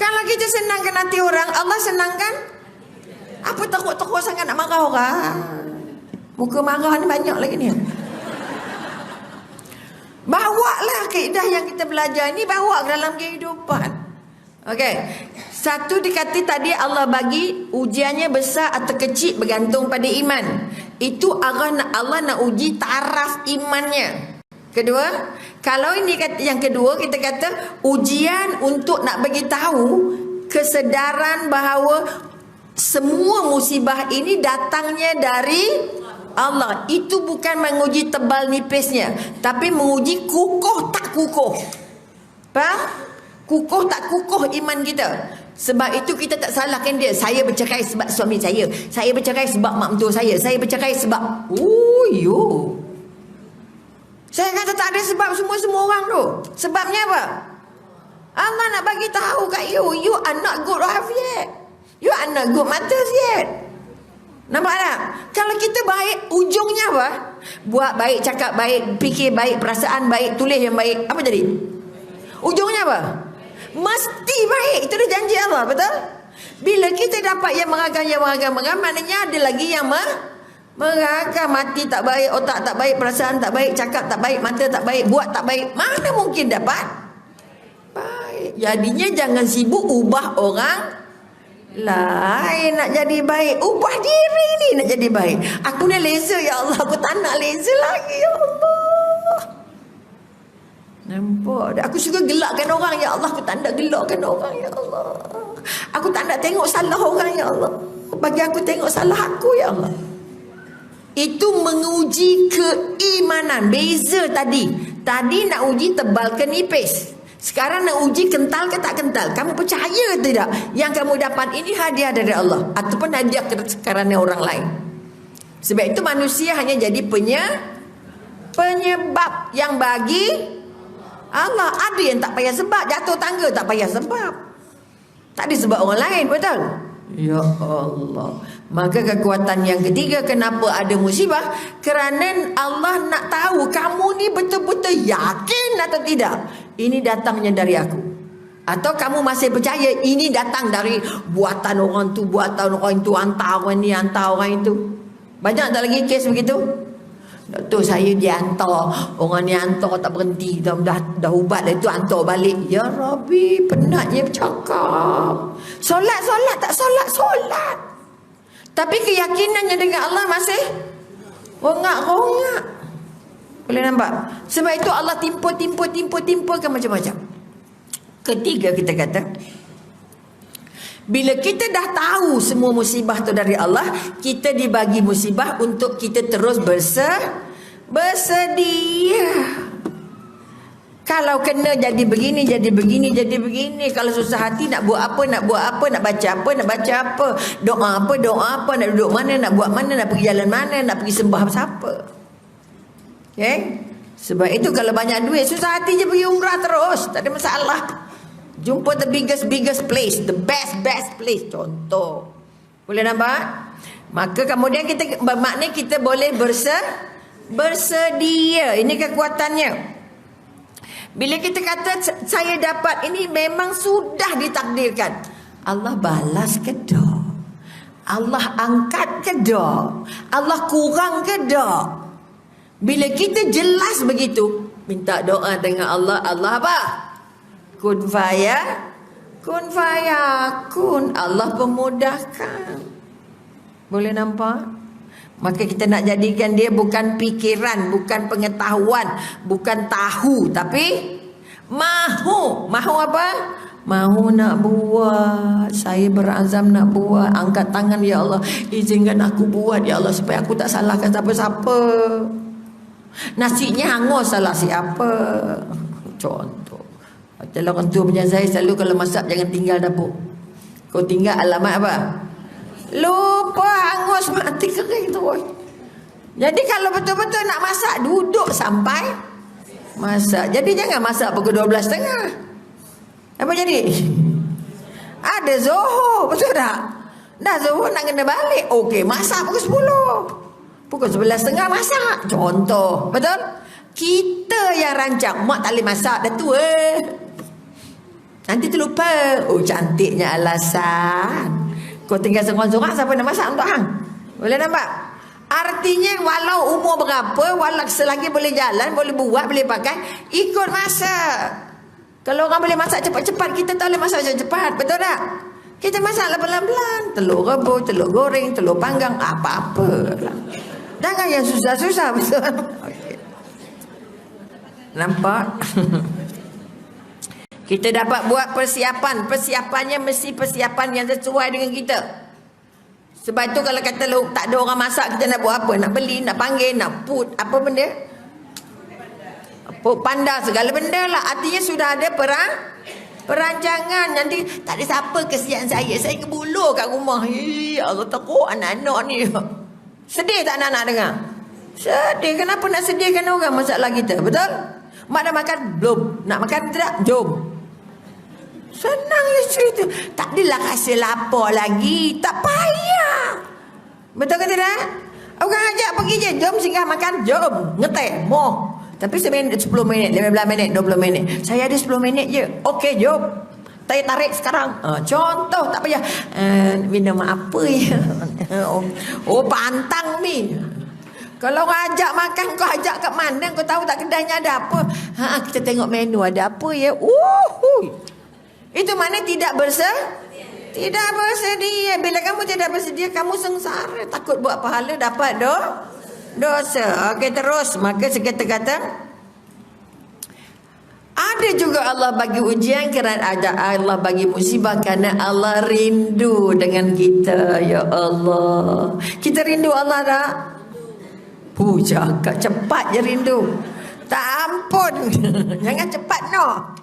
Kalau kita senangkan hati orang, Allah senangkan. Apa takut-takut sangat nak marah orang? Muka marah ni banyak lagi ni. Bawalah kaedah yang kita belajar ni, bawa ke dalam kehidupan. Okey. Satu dikata tadi Allah bagi ujiannya besar atau kecil bergantung pada iman. Itu Allah nak uji taraf imannya. Kedua, kalau ini yang kedua kita kata ujian untuk nak bagi tahu kesedaran bahawa semua musibah ini datangnya dari Allah. Itu bukan menguji tebal nipisnya, tapi menguji kukuh tak kukuh. Faham? Kukuh tak kukuh iman kita. Sebab itu kita tak salahkan dia. Saya bercerai sebab suami saya. Saya bercerai sebab mak mentua saya. Saya bercerai sebab saya kata tak ada sebab semua orang tu. Sebabnya apa? Allah nak bagi tahu kat you are not good wife yet. You are not good mothers yet. Nampak tak? Kalau kita baik, ujungnya apa? Buat baik, cakap baik, fikir baik, perasaan baik, tulis yang baik. Apa jadi? Ujungnya apa? Mesti baik. Itu dah janji Allah, betul? Bila kita dapat yang meragam, maknanya ada lagi yang meragam. Mati tak baik, otak tak baik, perasaan tak baik, cakap tak baik, mata tak baik, buat tak baik. Mana mungkin dapat baik? Jadinya jangan sibuk ubah orang lain nak jadi baik. Ubah diri ni nak jadi baik. Aku ni laser ya Allah, aku tak nak laser lagi ya Allah. Nampak? Aku suka gelakkan orang ya Allah, aku tak nak gelakkan orang ya Allah. Aku tak nak tengok salah orang ya Allah. Bagi aku tengok salah aku ya Allah. Itu menguji keimanan. Beza tadi. Tadi nak uji tebal ke nipis. Sekarang nak uji kental ke tak kental. Kamu percaya tidak yang kamu dapat ini hadiah dari Allah ataupun hadiah kerana orang lain. Sebab itu manusia hanya jadi penyebab yang bagi Allah. Ada yang tak payah sebab. Jatuh tangga tak payah sebab. Tak ada sebab orang lain, betul? Ya Allah. Maka kekuatan yang ketiga kenapa ada musibah? Kerana Allah nak tahu kamu ni betul-betul yakin atau tidak ini datangnya dari aku, atau kamu masih percaya ini datang dari buatan orang tu, buatan orang itu, hantar orang ni, hantar orang itu. Banyak tak lagi kes begitu? Doktor saya dia hantar, orang ni hantar tak berhenti, dah ubat dah itu hantar balik. Ya Rabbi, penatnya bercakap. Solat tak solat. Tapi keyakinannya dengan Allah masih rongak-rongak. Boleh nampak? Sebab itu Allah timpul-timpulkan macam-macam. Ketiga kita kata, bila kita dah tahu semua musibah tu dari Allah, kita dibagi musibah untuk kita terus bersedia. Kalau kena jadi begini. Kalau susah hati nak buat apa, nak baca apa, doa apa, nak duduk mana, nak buat mana, nak pergi jalan mana, nak pergi sembah siapa. Okay? Sebab itu kalau banyak duit, susah hati je pergi umrah terus, tak ada masalah. Jumpa the biggest place, the best place. Contoh. Boleh nampak? Maka kemudian kita bermakna kita boleh bersedia. Ini kekuatannya. Bila kita kata saya dapat ini memang sudah ditakdirkan. Allah balas ke dak? Allah angkat ke dak? Allah kurang ke dak? Bila kita jelas begitu, minta doa dengan Allah. Allah apa? Kun fayakun. Allah pemudahkan. Boleh nampak? Maka kita nak jadikan dia bukan pikiran, bukan pengetahuan, bukan tahu, tapi mahu. Mahu apa? Mahu nak buat. Saya berazam nak buat. Angkat tangan, ya Allah, izinkan aku buat, ya Allah, supaya aku tak salahkan siapa-siapa. Nasinya hangus, salah siapa? Contoh, kalau orang tua punya saya selalu kalau masak jangan tinggal dapur. Kau tinggal alamat apa? Lupa, hangus, mati kering tu. Jadi kalau betul-betul nak masak, duduk sampai masak. Jadi jangan masak pukul 12.30. Apa jadi? Ada Zuhur, betul tak? Dah Zuhur nak kena balik. Okey, masak pukul 10. Pukul 11.30 masak. Contoh, betul? Kita yang rancang. Mak tak boleh masak, dah tua. Nanti terlupa. Oh, cantiknya alasan. Kau tinggal seorang-seorang, siapa nak masak untuk hang? Boleh nampak? Artinya walau umur berapa, walau selagi boleh jalan, boleh buat, boleh pakai, ikut masak. Kalau orang boleh masak cepat-cepat, kita tak boleh masak cepat-cepat. Betul tak? Kita masak pelan-pelan. Telur rebus, telur goreng, telur panggang, apa-apa. Jangan yang susah-susah. Betul? Okay. Nampak? Kita dapat buat persiapan. Persiapannya mesti persiapan yang sesuai dengan kita. Sebab itu kalau kata tak ada orang masak, kita nak buat apa? Nak beli, nak panggil, nak put apa benda? Put panda, segala benda lah. Artinya sudah ada perancangan. Nanti tak ada siapa kesian saya. Saya kebuluh kat rumah. Allah takut anak-anak ni. Sedih tak anak-anak dengar? Sedih. Kenapa nak sedihkan orang masalah kita? Betul? Mak dah makan? Belum. Nak makan tidak? Jom. Senang je cerita. Tak adalah rasa lapar lagi. Tak payah. Betul ke tidak? Orang ajak pergi je. Jom singgah makan. Jom. Ngeteh. Moh. Tapi 10 minit, 15 minit, 20 minit. Saya ada 10 minit je. Okey, jom. Saya tarik sekarang. Contoh. Tak payah. Minum apa ya? Oh, pantang ni. Kalau orang ajak makan, kau ajak kat mana? Kau tahu tak kedainya ada apa? Kita tengok menu ada apa ya? Itu mana tidak tidak bersedia. Bila kamu tidak bersedia, kamu sengsara. Takut buat pahala, dapat dosa. Okey, terus. Maka kita kata, ada juga Allah bagi ujian kerana ada Allah bagi musibah kerana Allah rindu dengan kita. Ya Allah. Kita rindu Allah tak? Cakap cepat je rindu. Tak ampun. Jangan cepat no.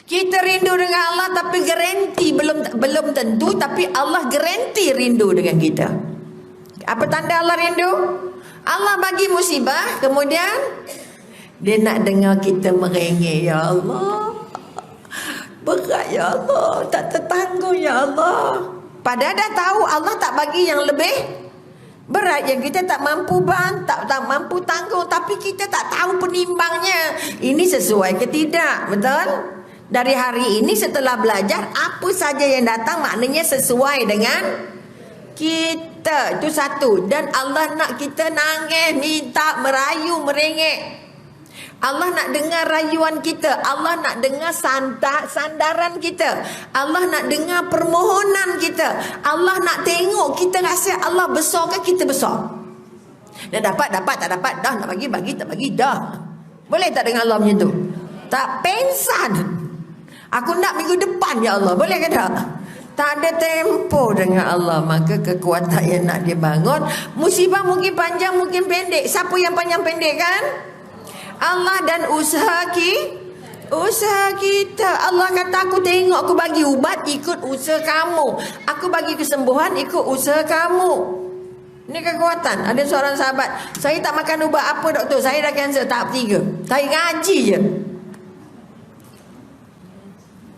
Kita rindu dengan Allah tapi garanti belum tentu, tapi Allah garanti rindu dengan kita. Apa tanda Allah rindu? Allah bagi musibah, kemudian dia nak dengar kita merengek. Ya Allah, berat ya Allah, tak tertanggung ya Allah. Padahal dah tahu Allah tak bagi yang lebih berat, yang kita tak mampu tak mampu tanggung, tapi kita tak tahu penimbangnya. Ini sesuai ke tidak? Betul? Dari hari ini setelah belajar, apa saja yang datang maknanya sesuai dengan kita. Itu satu. Dan Allah nak kita nangis, minta, merayu, merengek. Allah nak dengar rayuan kita. Allah nak dengar sandaran kita. Allah nak dengar permohonan kita. Allah nak tengok kita rasa Allah besar ke kita besar. Dah dapat, tak dapat. Dah nak bagi, tak bagi, dah. Boleh tak dengan Allah macam tu? Tak pensan. Aku nak minggu depan ya Allah. Boleh ke tak? Tak ada tempo dengan Allah. Maka kekuatan yang nak dibangun, musibah mungkin panjang, mungkin pendek. Siapa yang panjang pendek kan? Allah. Dan usaha kita. Allah kata, aku tengok, aku bagi ubat ikut usaha kamu. Aku bagi kesembuhan ikut usaha kamu. Ini kekuatan. Ada seorang sahabat, saya tak makan ubat apa doktor, saya dah kanser tahap 3. Saya ngaji je.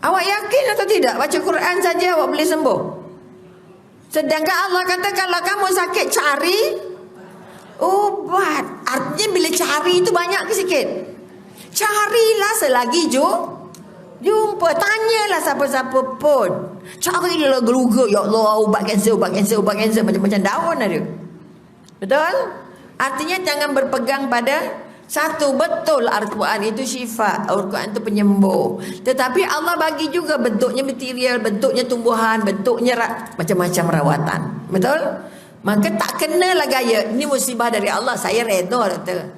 Awak yakin atau tidak? Baca Quran saja awak boleh sembuh. Sedangkan Allah kata kalau kamu sakit cari ubat. Artinya bila cari itu banyak ke sikit? Carilah selagi jumpa. Tanyalah siapa-siapa pun. Carilah geruga. Ya Allah, ubat kanser, macam-macam daun ada. Betul? Artinya jangan berpegang pada satu. Betul Al-Quran itu syifa, Al-Quran itu penyembuh. Tetapi Allah bagi juga bentuknya material, bentuknya tumbuhan, bentuknya macam-macam rawatan. Betul? Maka tak kenalah gaya ini musibah dari Allah, saya redha doktor.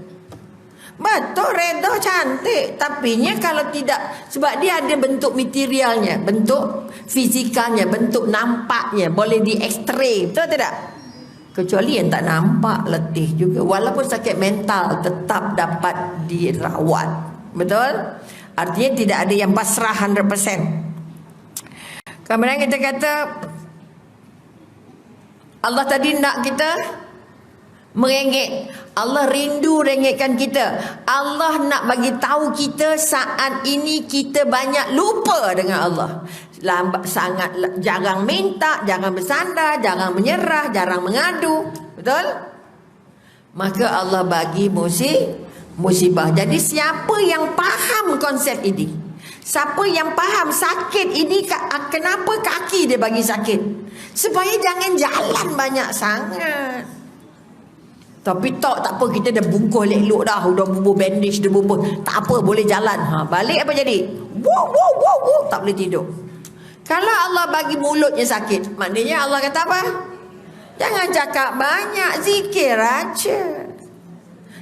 Betul, redha cantik. Tapi kalau tidak, sebab dia ada bentuk materialnya, bentuk fizikalnya, bentuk nampaknya, boleh di x-ray. Betul tidak? Kecuali yang tak nampak, letih juga. Walaupun sakit mental tetap dapat dirawat. Betul? Artinya tidak ada yang pasrah 100%. Kemudian kita kata Allah tadi nak kita merengek. Allah rindu rengekkan kita. Allah nak bagi tahu kita saat ini kita banyak lupa dengan Allah. Sangat jarang minta, jarang bersandar, jarang menyerah, jarang mengadu. Betul? Maka Allah bagi musibah. Jadi siapa yang faham konsep ini, siapa yang faham sakit ini, kenapa kaki dia bagi sakit, supaya jangan jalan banyak sangat. Tapi tak apa, kita dah bungkus elok dah, dah bubur bandage, dah bubur, tak apa, boleh jalan. Balik apa jadi? Wow, tak boleh tidur. Kalau Allah bagi mulutnya sakit, maknanya Allah kata apa? Jangan cakap banyak, zikir aja.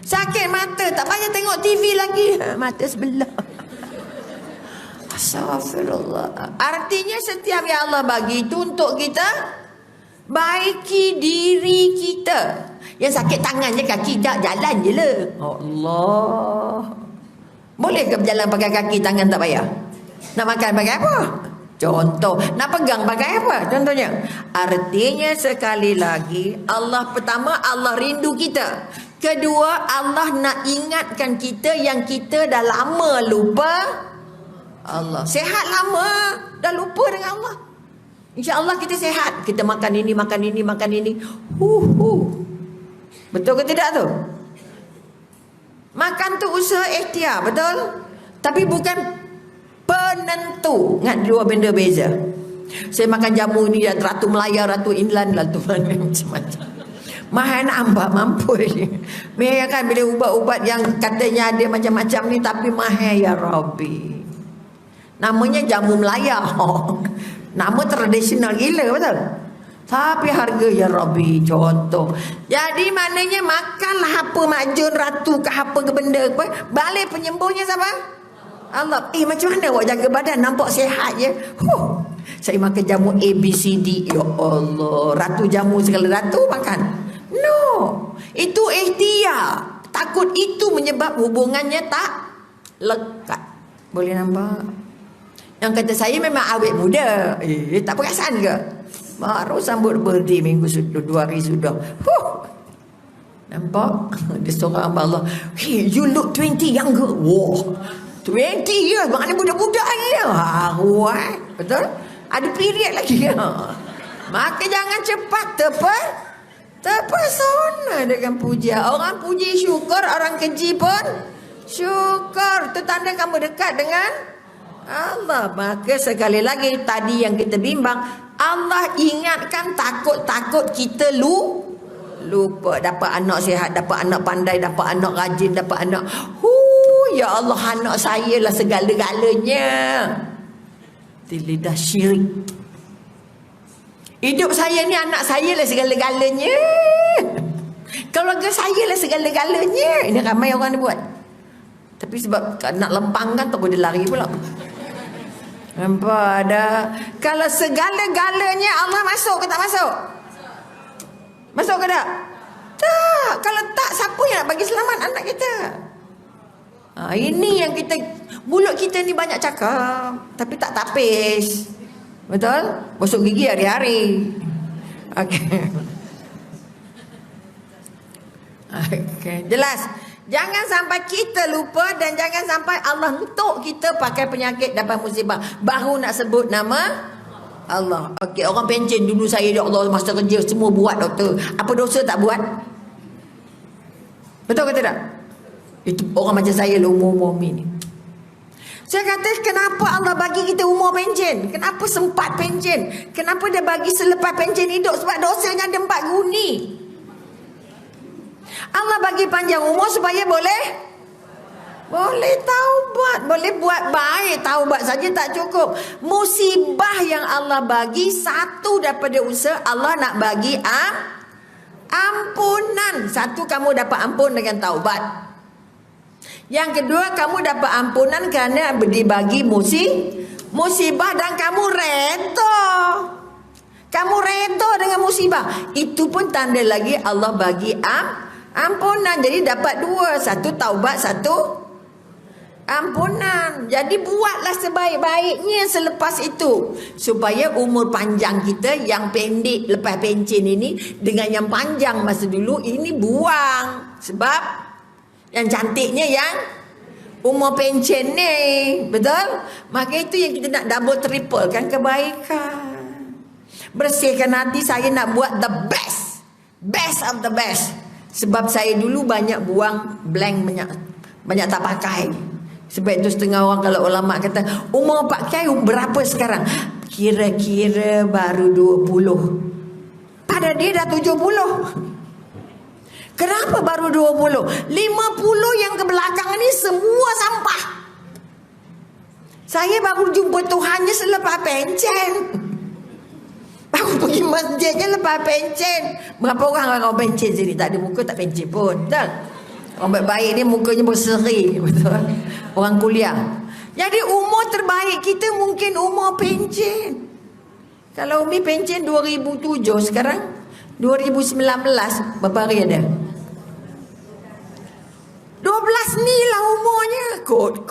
Sakit mata, tak payah tengok TV lagi, mata sebelah. Astagfirullah. Artinya setiap yang Allah bagi itu untuk kita baiki diri kita. Yang sakit tangan je, kaki tak, jalan je lah. Allah. Boleh ke berjalan pakai kaki, tangan tak payah? Nak makan pakai apa? Contoh, nak pegang pakai apa? Contohnya. Artinya sekali lagi, Allah pertama, Allah rindu kita. Kedua, Allah nak ingatkan kita yang kita dah lama lupa Allah. Sehat lama, dah lupa dengan Allah. InsyaAllah kita sehat. Kita makan ini, makan ini, makan ini. Betul ke tidak tu? Makan tu usaha ikhtiar, betul? Tapi bukan penentu. Ingat dua benda beza. Saya makan jamu ni, Ratu Melaya, Ratu Inland, Ratu mana macam-macam. Mahal nak ambak, mampu je. Mereka kan bila ubat-ubat yang katanya ada macam-macam ni, tapi mahal ya Rabbi. Namanya jamu Melaya. Nama tradisional gila, betul? Tapi harga ya Rabbi, contoh. Jadi maknanya makanlah apa majun ratu ke apa ke benda apa, balik penyembuhnya siapa? Allah. Macam mana awak jaga badan nampak sihat je? Saya makan jamu A, B, C, D. Ya Allah, ratu jamu segala ratu makan. No, itu ikhtiar. Takut itu menyebab hubungannya tak lekat. Boleh nampak? Yang kata saya memang awet muda. Tak perasan ke? Baru sambut birthday minggu sudah, 2 hari sudah. Nampak? Dia seorang hamba Allah. Hey, you look 20 younger. Wow, 20 years. Maknanya budak-budak lagi. Betul? Ada period lagi. Maka jangan cepat terpesona dengan puja. Orang puji syukur, orang keji pun syukur. Itu tanda kamu dekat dengan Allah. Maka sekali lagi tadi yang kita bimbang, Allah ingatkan takut-takut kita lupa. Dapat anak sihat, dapat anak pandai, dapat anak rajin, dapat anak. Ya Allah, anak saya lah segala-galanya. Lidah syirik. Hidup saya ni anak saya lah segala-galanya. Keluarga saya lah segala-galanya. Ini ramai orang ni buat. Tapi sebab nak lempang kan, tak boleh lari pula. Nampak ada. Kalau segala-galanya Allah masuk ke tak masuk? Masuk ke tak? Tak. Kalau tak, siapa yang nak bagi selamat anak kita? Ini yang kita, mulut kita ni banyak cakap tapi tak tapis. Betul? Gosok gigi hari-hari. Okey. Okey, jelas. Jangan sampai kita lupa dan jangan sampai Allah untuk kita pakai penyakit dapat musibah baru nak sebut nama Allah. Okey, orang pencen dulu saya, ya Allah, masa kerja semua buat doktor. Apa dosa tak buat? Betul ke tidak? Itu orang macam saya lah, umur-umur ni. Saya kata, kenapa Allah bagi kita umur pencen? Kenapa sempat pencen? Kenapa dia bagi selepas pencen hidup? Sebab dosanya ada 4 guni. Allah bagi panjang umur supaya boleh taubat, boleh buat baik. Taubat saja tak cukup. Musibah yang Allah bagi, satu daripada usaha Allah nak bagi ampunan. Satu, kamu dapat ampun dengan taubat. Yang kedua, kamu dapat ampunan kerana dibagi musibah dan kamu redha. Kamu redha dengan musibah. Itu pun tanda lagi Allah bagi ampunan. Jadi dapat 2, satu taubat, satu ampunan. Jadi buatlah sebaik-baiknya selepas itu, supaya umur panjang kita yang pendek lepas pencen ini dengan yang panjang masa dulu ini buang. Sebab yang cantiknya yang umur pencen ni, betul? Maka itu yang kita nak double triple kan kebaikan. Bersihkan hati. Saya nak buat the best of the best. Sebab saya dulu banyak buang blank, banyak tak pakai. Sebab itu setengah orang, kalau ulama kata umur pakai berapa sekarang, kira-kira baru 20. Pada dia dah 70. Kenapa baru 20? 50 yang ke belakang ni semua sampah. Saya baru jumpa Tuhannya selepas pencen. Baru pergi masjidnya lepas pencen. Berapa orang pencen sini? Tak ada muka, tak pencen pun. Betul? Orang baik-baik ni mukanya berseri. Betul? Orang kuliah. Jadi umur terbaik kita mungkin umur pencen. Kalau Umi pencen 2007, sekarang 2019, berapa hari ada? 12 ni lah umurnya. Kot.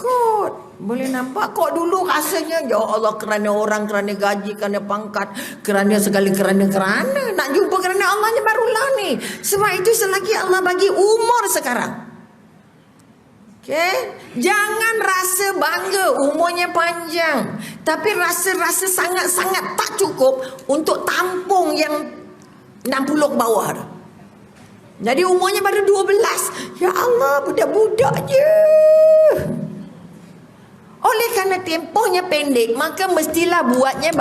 Boleh nampak kok dulu rasanya, ya Allah, kerana orang, kerana gaji, kerana pangkat, kerana segala kerana. Nak jumpa kerana Allahnya barulah ni. Sebab itu selagi Allah bagi umur sekarang. Okay? Jangan rasa bangga umurnya panjang. Tapi rasa-rasa sangat-sangat tak cukup untuk tampung yang 60 ke bawah. Jadi umurnya baru 12. Ya Allah, budak-budak je. Oleh kerana tempohnya pendek, maka mestilah buatnya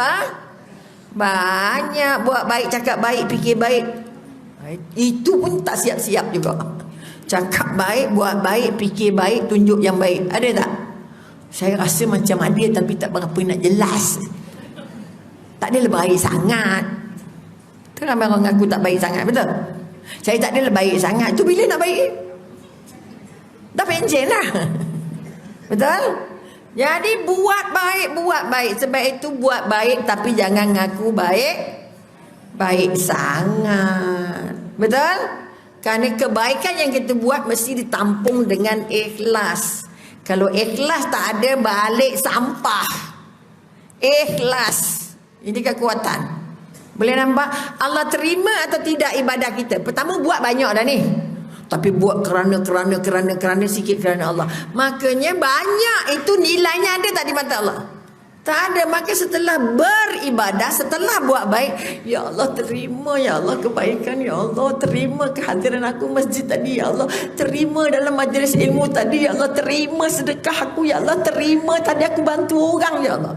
banyak. Buat baik, cakap baik, fikir baik. Itu pun tak siap-siap juga. Cakap baik, buat baik, fikir baik, tunjuk yang baik. Ada tak? Saya rasa macam ada, tapi tak berapa nak jelas. Tak adalah baik sangat. Itu ramai orang ngaku tak baik sangat, betul? Saya tak adalah baik sangat. Tu bila nak baik? Dah pencen lah. Betul? Jadi buat baik. Sebab itu buat baik, tapi jangan ngaku baik sangat. Betul? Kerana kebaikan yang kita buat mesti ditampung dengan ikhlas. Kalau ikhlas tak ada, balik sampah. Ikhlas. Ini kekuatan. Boleh nampak Allah terima atau tidak ibadah kita. Pertama, buat banyak dah ni. Tapi buat kerana sikit kerana Allah. Makanya banyak itu nilainya ada tak di mata Allah? Tak ada. Maka setelah beribadah, setelah buat baik, ya Allah terima, ya Allah kebaikan, ya Allah terima kehadiran aku masjid tadi, ya Allah terima dalam majlis ilmu tadi, ya Allah terima sedekah aku, ya Allah terima tadi aku bantu orang, ya Allah.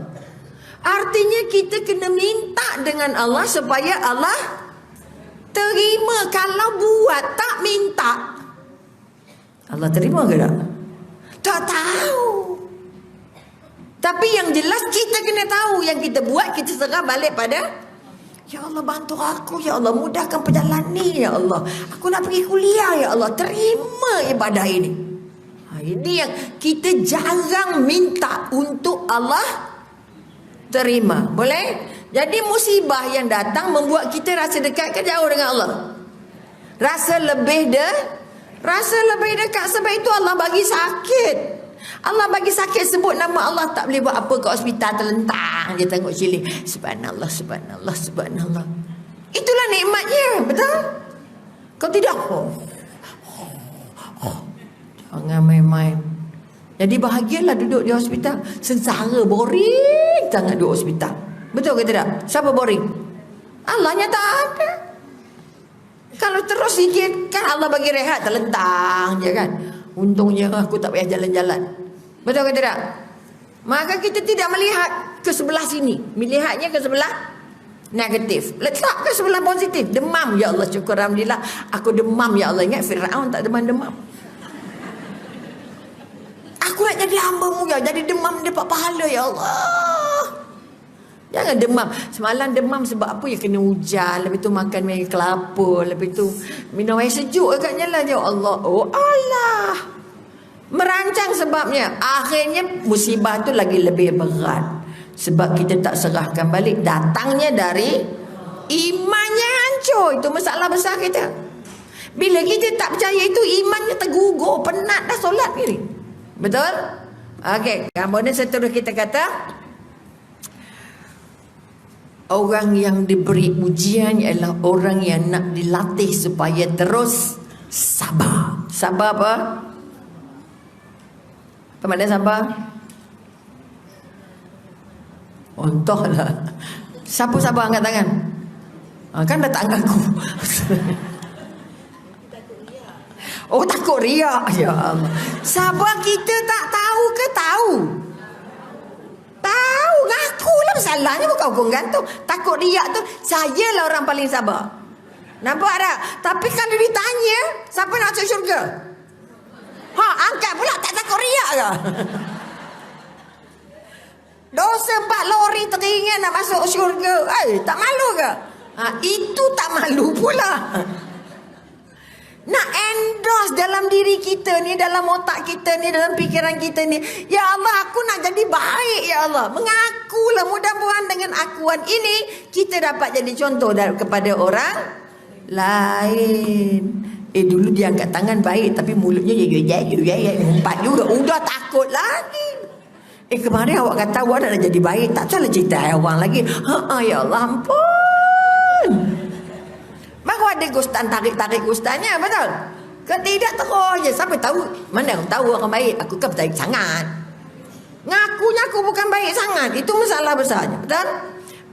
Artinya kita kena minta dengan Allah supaya Allah terima. Kalau buat tak minta, Allah terima ke tak? Tak tahu. Tapi yang jelas kita kena tahu yang kita buat, kita serah balik pada, ya Allah bantu aku, ya Allah mudahkan perjalanan ni, ya Allah aku nak pergi kuliah, ya Allah terima ibadah ini. Ini yang kita jarang minta untuk Allah terima. Boleh? Jadi musibah yang datang membuat kita rasa dekat ke jauh dengan Allah? Rasa lebih dekat. Sebab itu Allah bagi sakit. Allah bagi sakit, sebut nama Allah tak boleh buat apa kat hospital, terlentang je tengok cilik. Subhanallah, subhanallah, subhanallah. Itulah nikmatnya, betul? Kau tidak. Jangan main-main. Jadi bahagialah duduk di hospital. Sengsara, boring sangat duduk hospital. Betul ke tidak? Siapa boring? Allahnya tak ada. Kalau terus sikit kan Allah bagi rehat, terlentang je kan. Untungnya aku tak payah jalan-jalan. Betul ke tidak? Maka kita tidak melihat ke sebelah sini, melihatnya ke sebelah negatif. Letak ke sebelah positif. Demam, ya Allah, syukur alhamdulillah aku demam, ya Allah. Ingat Firaun tak demam-demam. Aku nak jadi hamba-Mu, ya, jadi demam dapat pahala, ya Allah. Jangan demam. Semalam demam sebab apa? Ya kena hujan, lepas tu makan minyak kelapa, lepas tu minum air sejuk agaknya lah, ya Allah. Oh Allah, merancang sebabnya. Akhirnya musibah tu lagi lebih berat sebab kita tak serahkan balik. Datangnya dari imannya hancur. Itu masalah besar kita. Bila kita tak percaya itu, imannya tergugur, penat dah solat ni. Betul? Okey, kemudian seterusnya kita kata orang yang diberi ujian ialah orang yang nak dilatih supaya terus sabar. Sabar apa? Apa makna sabar? Entahlah. Siapa sabar angkat tangan? Kan dah tak angkat aku. Oh, takut riak. Ya Allah. Sabar kita tak tahu ke tahu? Tahu, ngakulah masalahnya, bukan hukum gantung. Takut riak tu, sayalah orang paling sabar. Nampak tak? Tapi kalau ditanya, siapa nak masuk syurga? Angkat pula, tak takut riak ke? Dosa 4 lori teringat nak masuk syurga. Tak malu ke? Itu tak malu pula. Nak endorse dalam diri kita ni, dalam otak kita ni, dalam fikiran kita ni, ya Allah, aku nak jadi baik, ya Allah. Mengakulah, mudah-mudahan dengan akuan ini kita dapat jadi contoh kepada orang lain. Dulu dia angkat tangan baik, tapi mulutnya umpat juga. Udah takut lagi. Kemarin awak kata awak nak jadi baik, tak salah cerita orang lagi. Ya Allah, ampun. Baru ada gustan, tarik-tarik gustannya, betul? Ketidak terus je. Siapa tahu? Mana orang tahu orang baik? Aku kan baik sangat. Ngakunya aku bukan baik sangat. Itu masalah besarnya, betul?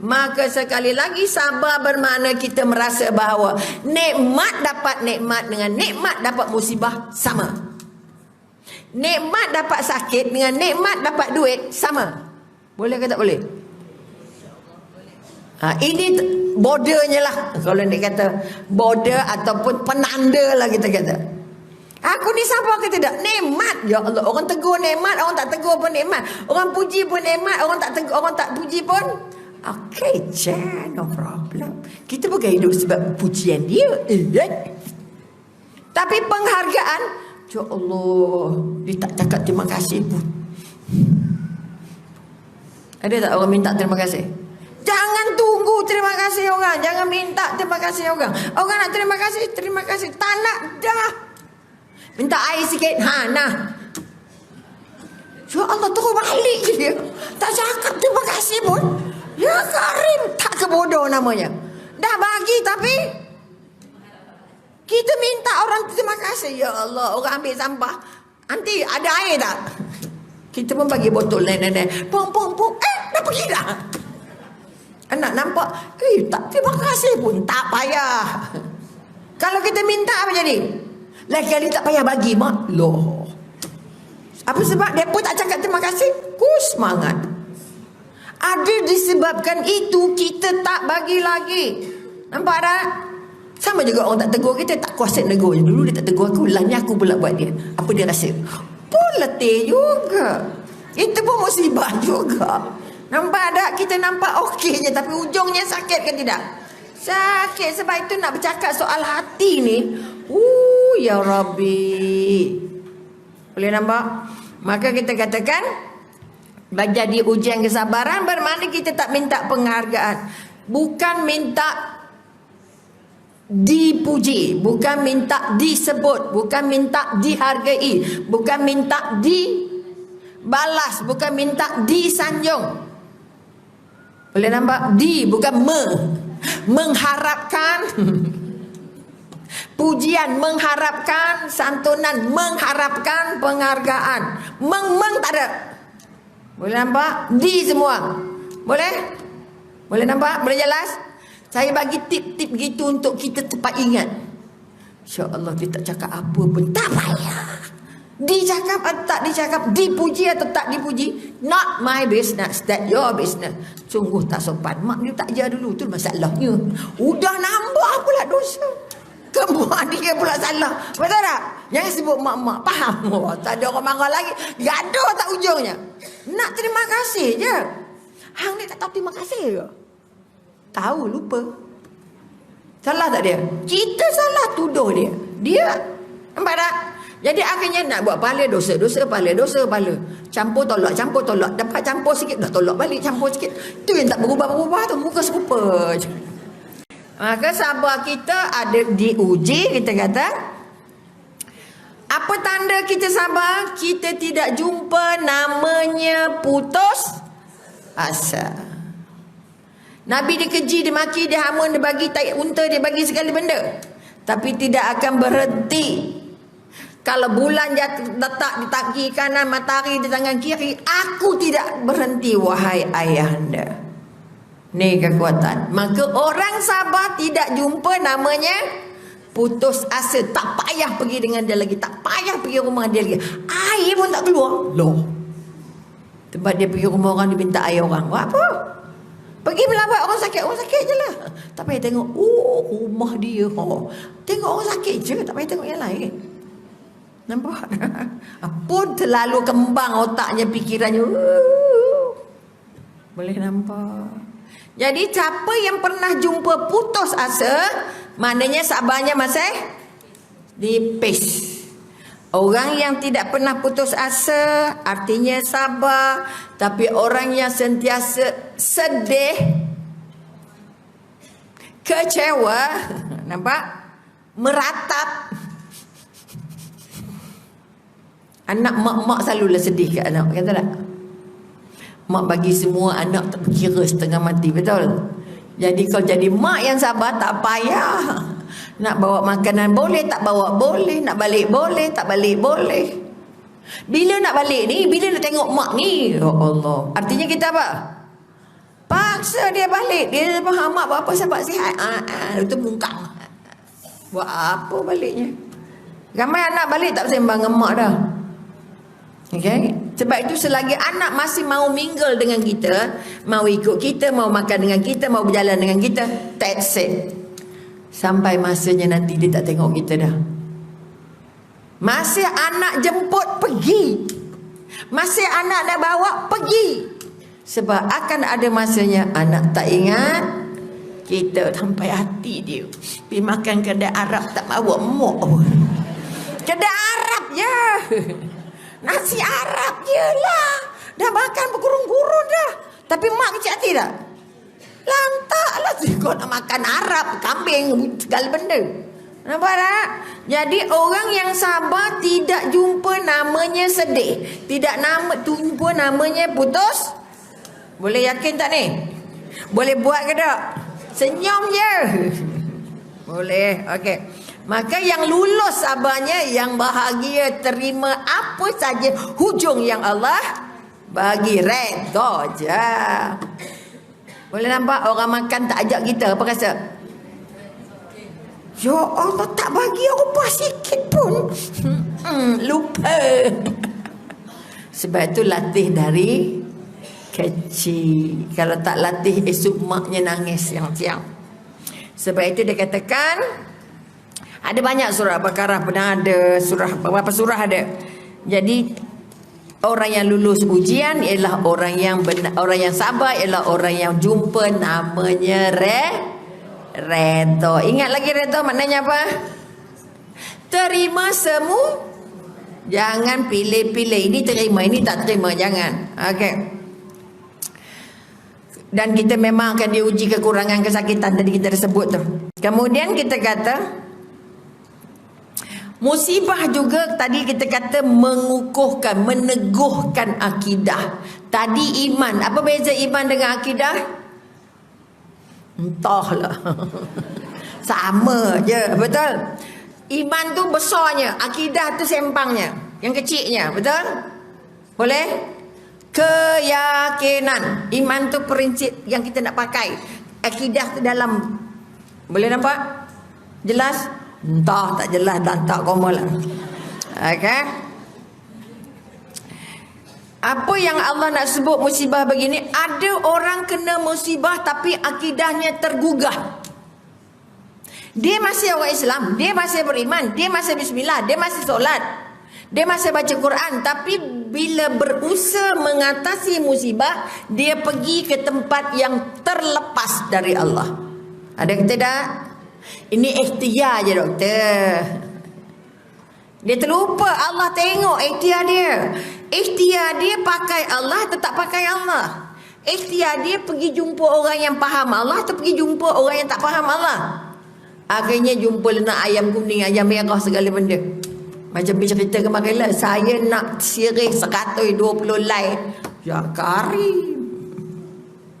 Maka sekali lagi, sabar bermakna kita merasa bahawa nikmat dapat nikmat dengan nikmat dapat musibah sama. Nikmat dapat sakit dengan nikmat dapat duit sama. Boleh ke tak boleh? Ini bordernya lah. Kalau dia kata border ataupun penanda lah kita kata. Aku ni sabar ke tidak? Nikmat. Ya Allah, orang tegur nikmat, orang tak tegur pun nikmat. Orang puji pun nikmat, orang tak tegur, orang tak puji pun okay, no problem. Kita bukan hidup sebab pujian dia. Tapi penghargaan, ya Allah, dia tak cakap terima kasih pun. Ada tak orang minta terima kasih? Jangan tunggu terima kasih orang. Jangan minta terima kasih orang. Orang nak terima kasih, terima kasih. Tak nak dah. Minta air sikit. Nah. Ya Allah, terus balik je dia. Tak cakap terima kasih pun. Ya Karim. Tak kebodoh namanya. Dah bagi tapi kita minta orang terima kasih. Ya Allah, orang ambil sampah. Nanti ada air tak? Kita pun bagi botol nenek-nenek. Pom. Dah pergi dah. Anak nampak, tak terima kasih pun tak payah. Kalau kita minta apa jadi? Lagi kali tak payah bagi, mak. Loh. Apa sebab dia pun tak cakap terima kasih? Ku semangat. Ada disebabkan itu kita tak bagi lagi. Nampak tak? Sama juga orang tak tegur kita, tak kuasa negur. Dulu dia tak tegur aku, lanya aku pula buat dia. Apa dia rasa? Pun letih juga. Itu pun musibah juga. Nampak tak? Kita nampak okey je, tapi ujungnya sakit ke tidak? Sakit. Sebab itu nak bercakap soal hati ni. Ya Rabbi. Boleh nampak? Maka kita katakan, jadi ujian kesabaran bermakna kita tak minta penghargaan. Bukan minta dipuji, bukan minta disebut, bukan minta dihargai, bukan minta dibalas, bukan minta disanjung. Boleh nampak? Bukan mengharapkan pujian, mengharapkan santunan, mengharapkan penghargaan. Meng tak ada. Boleh nampak? Semua. Boleh? Boleh nampak? Boleh jelas? Saya bagi tip-tip gitu untuk kita cepat ingat. InsyaAllah dia tak cakap apa pun tak payah. Dicakap atau tak dicakap, dipuji atau tak dipuji, not my business, that your business. Sungguh tak sopan. Mak dia tak ajar dulu, tu masalahnya. Udah nambah pula dosa. Kemudian dia pula salah. Betul tak? Jangan sebut mak-mak. Faham? Oh, tak ada orang marah lagi. Gaduh tak ujungnya. Nak terima kasih je. Hang ni tak tahu terima kasih ke? Tahu, lupa. Salah tak dia? Kita salah tuduh dia. Dia, nampak tak? Jadi akhirnya nak buat pahala dosa, pahala dosa, pahala. Campur tolak. Dapat campur sikit, dah tolak balik, campur sikit. Tu yang tak berubah-ubah tu, muka serupa je. Maka sabar kita ada diuji, kita kata. Apa tanda kita sabar? Kita tidak jumpa namanya putus asa. Nabi dikeji, dimaki, dihamun, dia bagi tai unta, dia bagi segala benda. Tapi tidak akan berhenti. Kalau bulan letak di kaki kanan, matahari di tangan kiri, aku tidak berhenti wahai ayahanda. Ni kekuatan. Maka orang sabar tidak jumpa namanya putus asa. Tak payah pergi dengan dia lagi, tak payah pergi rumah dia lagi. Air pun tak keluar. Loh. Tempat dia pergi rumah orang, dia minta air orang. Buat apa? Pergi melawat orang sakit je lah. Tak payah tengok, oh rumah dia. Oh. Tengok orang sakit je, tak payah tengok yang lain. Nampak? Pun terlalu kembang otaknya, pikirannya. Boleh nampak. Jadi siapa yang pernah jumpa putus asa, maknanya sabarnya masih nipis. Orang yang tidak pernah putus asa artinya sabar. Tapi orang yang sentiasa sedih, kecewa, nampak? Meratap. Anak mak selalulah sedih kat anak, kata tak? Mak bagi semua anak tak berkira setengah mati, betul? Jadi kalau jadi mak yang sabar, tak payah. Nak bawa makanan boleh, tak bawa boleh. Nak balik boleh, tak balik boleh. Bila nak balik ni, bila nak tengok mak ni, ya Allah. Artinya kita apa? Paksa dia balik. Dia faham mak buat apa, sahabat sihat. Itu bungkang. Buat apa baliknya? Ramai anak balik tak sembang dengan mak dah. Okay? Sebab itu selagi anak masih mau mingle dengan kita, mau ikut kita, mau makan dengan kita, mau berjalan dengan kita, that's it. Sampai masanya nanti dia tak tengok kita dah. Masih anak jemput, pergi. Masih anak nak bawa, pergi. Sebab akan ada masanya anak tak ingat kita sampai hati dia. Pergi makan kedai Arab tak bawa mok. Kedai Arab je. Nasi Arab je lah. Dah makan bergurun-gurun dah. Tapi mak kecil hati tak? Lantak lah. Kau nak makan Arab, kambing, segala benda. Nampak tak? Jadi orang yang sabar tidak jumpa namanya sedih. Tidak jumpa namanya putus. Boleh yakin tak ni? Boleh buat ke tak? Senyum je. Boleh. Okey. Maka yang lulus sabarnya, yang bahagia terima apa saja hujung yang Allah bagi, redha je. Boleh nampak orang makan tak ajak kita, apa rasa? Ya Allah, tak bagi apa sikit pun. Lupa. Sebab itu latih dari kecil. Kalau tak latih, esok maknya nangis siang-siang. Sebab itu dia katakan, ada banyak surah Al-Baqarah, pernah ada surah, beberapa surah ada. Jadi orang yang lulus ujian ialah orang yang benar, orang yang sabar ialah orang yang jumpa namanya redha. Ingat lagi redha maknanya apa? Terima semua. Jangan pilih-pilih, ini terima, ini tak terima, jangan. Okey. Dan kita memang akan diuji kekurangan, kesakitan, tadi kita dah sebut tu. Kemudian kita kata musibah juga, tadi kita kata mengukuhkan, meneguhkan akidah. Tadi iman. Apa beza iman dengan akidah? Entahlah. Sama je, betul? Iman tu besarnya, akidah tu sempangnya, yang kecilnya, betul? Boleh? Keyakinan. Iman tu prinsip yang kita nak pakai. Akidah tu dalam. Boleh nampak? Jelas? Entah tak jelas dan tak koma lah. Okay? Apa yang Allah nak sebut musibah begini? Ada orang kena musibah tapi akidahnya tergugah. Dia masih orang Islam, dia masih beriman, dia masih bismillah, dia masih solat, dia masih baca Quran. Tapi bila berusaha mengatasi musibah, dia pergi ke tempat yang terlepas dari Allah. Ada kata tak? Ini ikhtiar je doktor. Dia terlupa Allah tengok ikhtiar dia. Ikhtiar dia pakai Allah atau tak pakai Allah. Ikhtiar dia pergi jumpa orang yang faham Allah atau pergi jumpa orang yang tak faham Allah. Akhirnya jumpa nak ayam kuning, ayam merah, segala benda. Macam bercerita kemarin lah, saya nak sirih 120 lay. Ya Karim.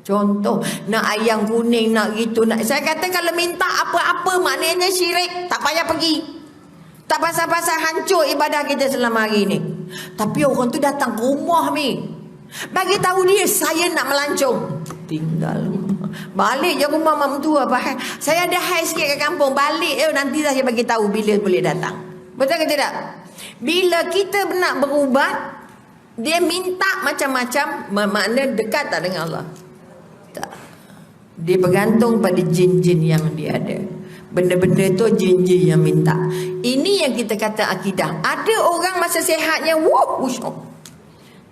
Contoh, nak ayam kuning, nak gitu, nak. Saya kata kalau minta apa-apa maknanya syirik, tak payah pergi. Tak pasal-pasal hancur ibadah kita selama hari ni. Tapi orang tu datang ke rumah ni, bagi tahu dia saya nak melancong. Tinggal balik je rumah mak mentua. Saya ada hai sikit ke kampung, balik nanti saya bagi tahu bila boleh datang. Betul ke tidak? Bila kita nak berubat, dia minta macam-macam, makna dekat tak dengan Allah? Tak. Dia bergantung pada jin-jin yang dia ada. Benda-benda tu jin-jin yang minta. Ini yang kita kata akidah. Ada orang masa sihatnya usyuk.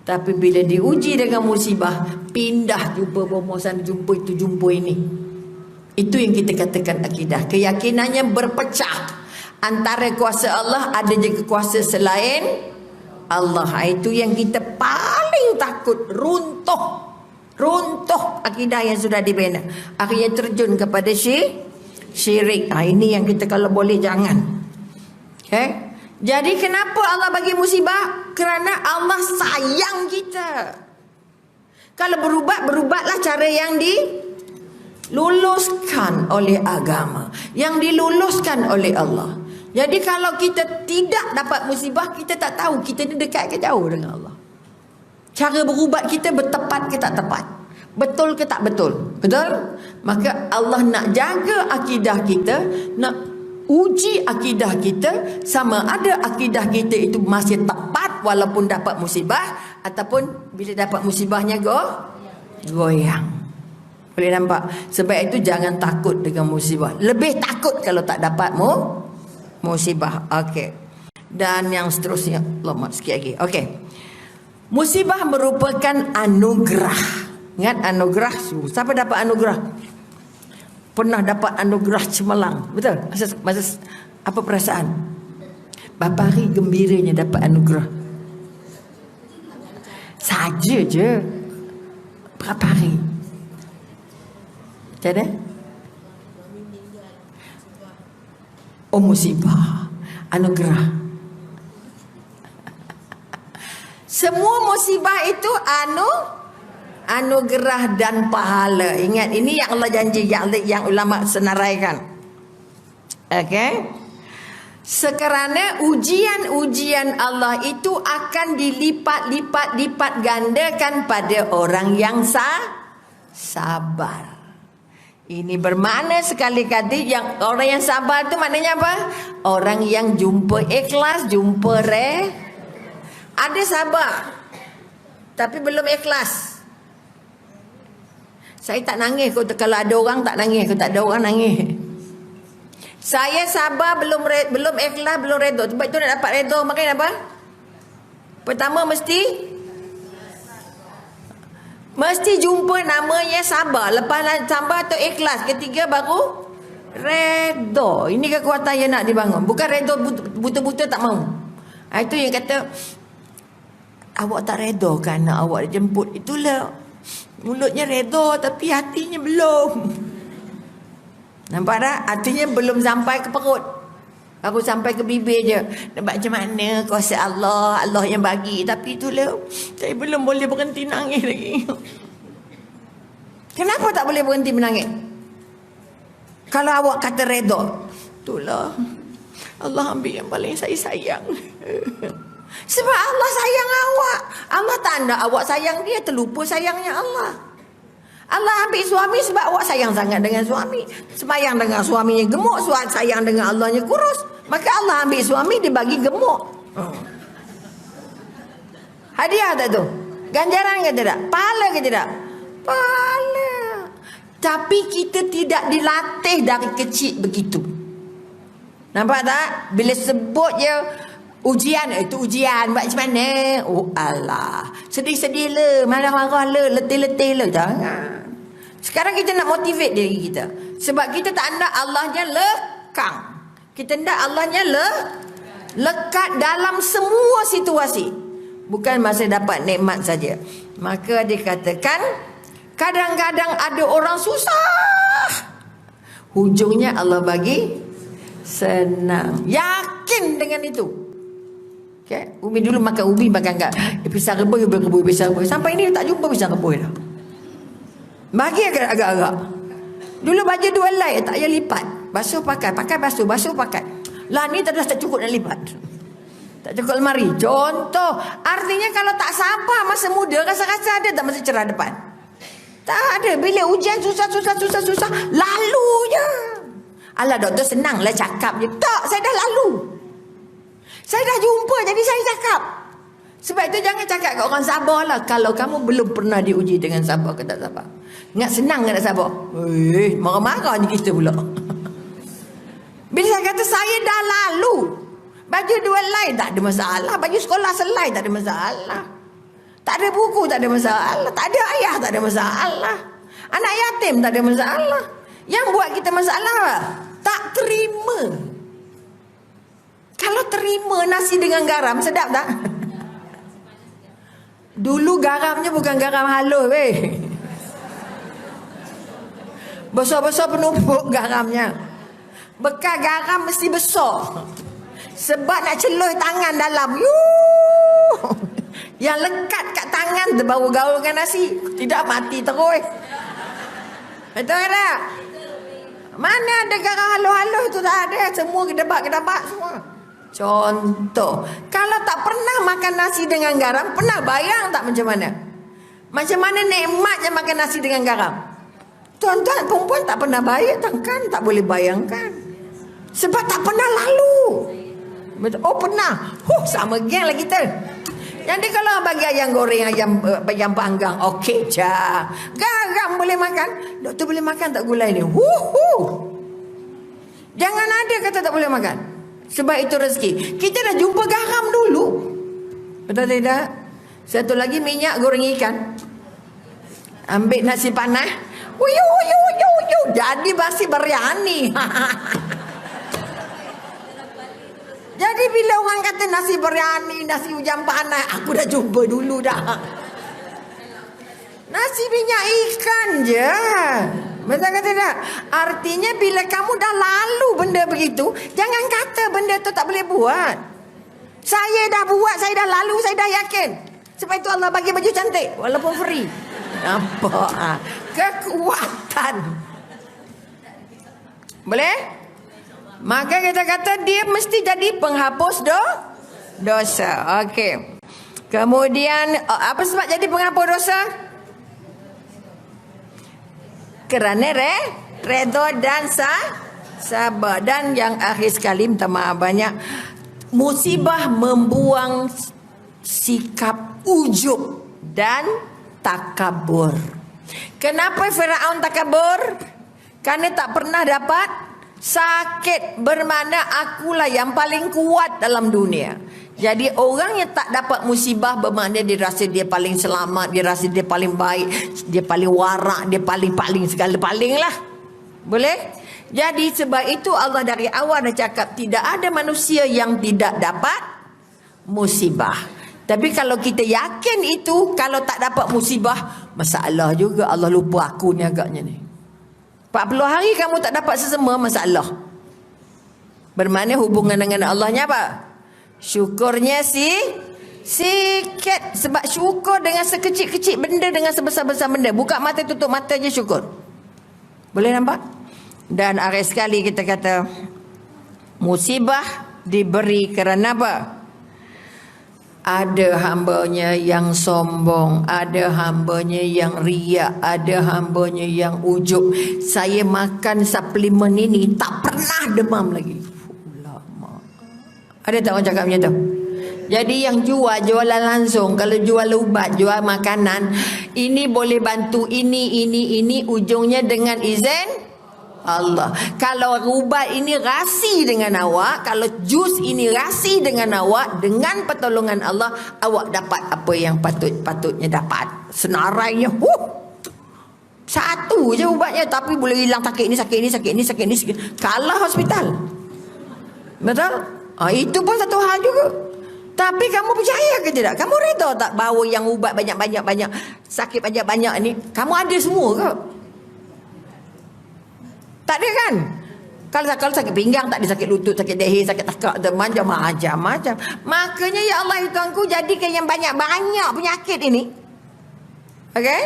Tapi bila diuji dengan musibah, pindah jumpa bomoh sana, jumpa itu, jumpa ini. Itu yang kita katakan akidah. Keyakinannya berpecah. Antara kuasa Allah ada je kuasa selain Allah. Itu yang kita paling takut. Runtuh akidah yang sudah dibina. Akhirnya terjun kepada syirik. Ini yang kita kalau boleh jangan. Okay? Jadi kenapa Allah bagi musibah? Kerana Allah sayang kita. Kalau berubatlah cara yang diluluskan oleh agama, yang diluluskan oleh Allah. Jadi kalau kita tidak dapat musibah, kita tak tahu kita ni dekat ke jauh dengan Allah. Cara berubat kita bertepat ke tak tepat, betul ke tak betul. Betul? Maka Allah nak jaga akidah kita, nak uji akidah kita, sama ada akidah kita itu masih tepat walaupun dapat musibah, ataupun bila dapat musibahnya goyang. Boleh nampak? Sebab itu jangan takut dengan musibah. Lebih takut kalau tak dapat musibah. Okey. Dan yang seterusnya, lama sikit lagi. Okey. Musibah merupakan anugerah. Ingat anugerah? Siapa dapat anugerah? Pernah dapat anugerah cemerlang. Betul? Masa apa perasaan? Berapa hari gembiranya dapat anugerah? Saja je. Berapa hari? Macam mana? Oh, musibah. Anugerah. Semua musibah itu anugerah dan pahala. Ingat, ini yang Allah janji, yang ulama senaraikan. Okey. Sekerana ujian-ujian Allah itu akan dilipat gandakan pada orang yang sabar. Ini bermakna sekali-kali yang orang yang sabar itu maknanya apa? Orang yang jumpa ikhlas, jumpa ada sabar tapi belum ikhlas. Saya tak nangis kalau ada orang tak nangis, kalau tak ada orang nangis. Saya sabar belum ikhlas, belum redha. Sebab itu nak dapat redha makan apa? Pertama mesti jumpa namanya sabar. Lepas sabar tu ikhlas. Ketiga baru redha. Ini kekuatan yang nak dibangun. Bukan redha buta-buta tak mau. Itu yang kata awak tak redha kan nak awak dijemput. Itulah mulutnya redha tapi hatinya belum. Nampak tak? Hatinya belum sampai ke perut. Aku sampai ke bibir je. Nampak macam mana kuasa Allah, Allah yang bagi. Tapi itulah, saya belum boleh berhenti nangis lagi. Kenapa tak boleh berhenti menangis? Kalau awak kata redha, itulah Allah ambil yang paling saya sayang. Sebab Allah sayang awak. Allah tanda awak sayang dia, terlupa sayangnya Allah. Allah ambil suami sebab awak sayang sangat dengan suami. Semayang dengan suaminya gemuk, sayang dengan Allahnya kurus. Maka Allah ambil suami, dia bagi gemuk. Hadiah tak tu? Ganjaran ke tidak? Pahala ke tidak? Pahala. Tapi kita tidak dilatih dari kecil begitu. Nampak tak? Bila sebut je ujian, itu ujian buat macam mana? Oh Allah, sedih-sedih le, marah-marah le, letih-letih le. Jangan. Sekarang kita nak motivate diri kita. Sebab kita tak nak Allahnya lekang. Kita nak Allahnya lekat dalam semua situasi. Bukan masa dapat nikmat saja. Maka dikatakan kadang-kadang ada orang susah, hujungnya Allah bagi senang. Yakin dengan itu. Okay? Umi dulu makan ubi makan enggak? Pisang rebus, pisang rebus. Sampai ini tak jumpa pisang rebus dah. Bagi agak-agak. Dulu baju 2 helai tak payah lipat. Basuh pakai basuh, basuh pakai. Lah ni tak cukup nak lipat. Tak cukup lemari. Contoh, artinya kalau tak sabar masa muda, rasa-rasa ada tak masa cerah depan? Tak ada. Bila ujian susah, lalu je. Alah doktor senang lah cakap je. Tak, saya dah lalu. Saya dah jumpa jadi saya cakap. Sebab itu jangan cakap kat orang sabar lah. Kalau kamu belum pernah diuji dengan sabar ke tak sabar. Ingat senang ke tak sabar? Marah-marah je kita pula. Bila saya kata saya dah lalu. Baju 2 helai tak ada masalah. Baju sekolah selai tak ada masalah. Tak ada buku tak ada masalah. Tak ada ayah tak ada masalah. Anak yatim tak ada masalah. Yang buat kita masalah apa? Tak terima. Kalau terima nasi dengan garam sedap tak? Dulu garamnya bukan garam halus weh. Besar-besar penumpuk garamnya. Bekas garam mesti besar. Sebab nak celuh tangan dalam. Yang lekat kat tangan tu baru gaulkan nasi. Tidak mati terus. Betul tak? Mana ada garam halus-halus tu tak ada. Semua kedabak-kedabak semua. Contoh. Kalau tak pernah makan nasi dengan garam, pernah bayang tak macam mana? Macam mana nikmatnya makan nasi dengan garam? Tuan-tuan perempuan tak pernah bayang kan? Tak boleh bayangkan. Sebab tak pernah lalu. Oh pernah. Sama geng lah kita. Jadi kalau bagi ayam goreng, ayam panggang, okey je. Garam boleh makan. Doktor boleh makan tak gulai ni? Jangan ada kata tak boleh makan. Sebab itu rezeki. Kita dah jumpa garam dulu. Betul tidak? Satu lagi minyak goreng ikan. Ambil nasi panas. Jadi basi biryani. Jadi bila orang kata nasi biryani, nasi hujan panas, aku dah jumpa dulu dah. Nasi minyak ikan je. Betul kata tak? Artinya bila kamu dah lalu benda begitu, jangan kata benda tu tak boleh buat. Saya dah buat, saya dah lalu, saya dah yakin. Sebab itu Allah bagi baju cantik walaupun free. Nampak? Kekuatan. Boleh? Maka kita kata dia mesti jadi penghapus dosa. Okey. Kemudian apa sebab jadi penghapus dosa? Kerana redha dan sabar. Dan yang akhir sekali, minta maaf banyak, musibah membuang sikap ujub dan takabur. Kenapa Firaun takabur? Kerana tak pernah dapat sakit, bermakna akulah yang paling kuat dalam dunia. Jadi orang yang tak dapat musibah bermakna dia rasa dia paling selamat, dia rasa dia paling baik, dia paling warak, dia paling segala-paling lah. Boleh? Jadi sebab itu Allah dari awal dah cakap tidak ada manusia yang tidak dapat musibah. Tapi kalau kita yakin itu, kalau tak dapat musibah, masalah juga. Allah lupa aku ni agaknya ni. 40 hari kamu tak dapat sesama, masalah. Bermakna hubungan dengan Allahnya apa? Syukurnya sikit. Sebab syukur dengan sekecil-kecil benda, dengan sebesar-besar benda. Buka mata, tutup mata je syukur. Boleh nampak? Dan akhir sekali kita kata musibah diberi kerana apa? Ada hambanya yang sombong, ada hambanya yang riak, ada hambanya yang ujub. Saya makan suplemen ini tak pernah demam lagi. Ada tak orang cakap macam tu? Jadi yang jualan langsung, kalau jual ubat, jual makanan, ini boleh bantu ini, ujungnya dengan izin Allah. Kalau ubat ini rasi dengan awak, kalau jus ini rasi dengan awak, dengan pertolongan Allah, awak dapat apa yang patutnya dapat. Senarainya, satu je ubatnya, tapi boleh hilang sakit ni. Kalah hospital. Betul? Itu pun satu hal juga. Tapi kamu percaya ke tidak? Kamu reda tak bawa yang ubat banyak, sakit banyak ni? Kamu ada semua ke? Tak ada kan? Kalau sakit pinggang, tak ada sakit lutut, sakit leher, sakit takak, macam-macam. Makanya ya Allah Tuanku, jadikan yang banyak-banyak penyakit ini. Okey?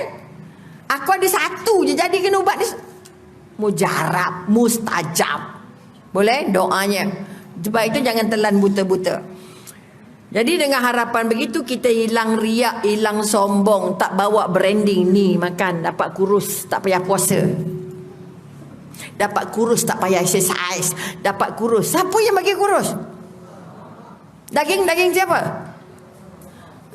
Aku ada satu je, jadikan ubat ni mujarab, mustajab. Boleh? Doanya. Sebab itu jangan telan buta-buta. Jadi dengan harapan begitu, kita hilang riak, hilang sombong, tak bawa branding ni makan dapat kurus, tak payah puasa. Dapat kurus tak payah exercise, dapat kurus. Siapa yang bagi kurus? Daging siapa?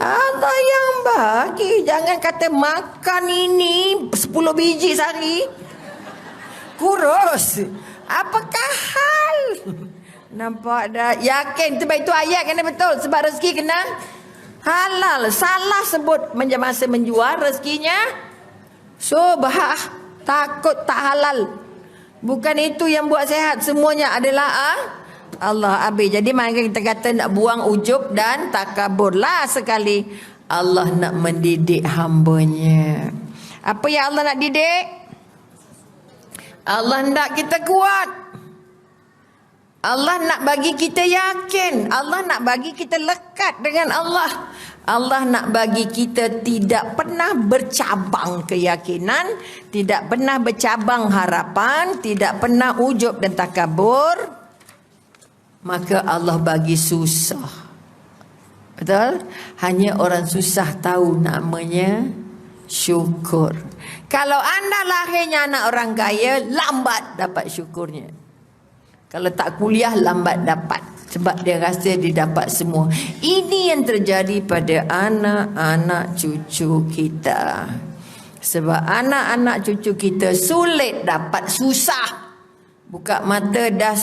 Allah yang bagi. Jangan kata makan ini 10 biji sehari kurus. Apakah hal? Nampak dah. Yakin sebab itu ayat kena betul. Sebab rezeki kena halal. Salah sebut masa menjual rezekinya subhah. Takut tak halal. Bukan itu yang buat sehat. Semuanya adalah Allah habis. Jadi maka kita kata nak buang ujub dan takabur lah sekali. Allah nak mendidik hambanya. Apa yang Allah nak didik? Allah nak kita kuat. Allah nak bagi kita yakin. Allah nak bagi kita lekat dengan Allah. Allah nak bagi kita tidak pernah bercabang keyakinan, tidak pernah bercabang harapan, tidak pernah ujub dan takabur. Maka Allah bagi susah. Betul? Hanya orang susah tahu namanya syukur. Kalau anda lahirnya anak orang kaya, lambat dapat syukurnya. Kalau tak kuliah, lambat dapat. Sebab dia rasa dia dapat semua. Ini yang terjadi pada anak-anak cucu kita. Sebab anak-anak cucu kita sulit dapat susah. Buka mata dah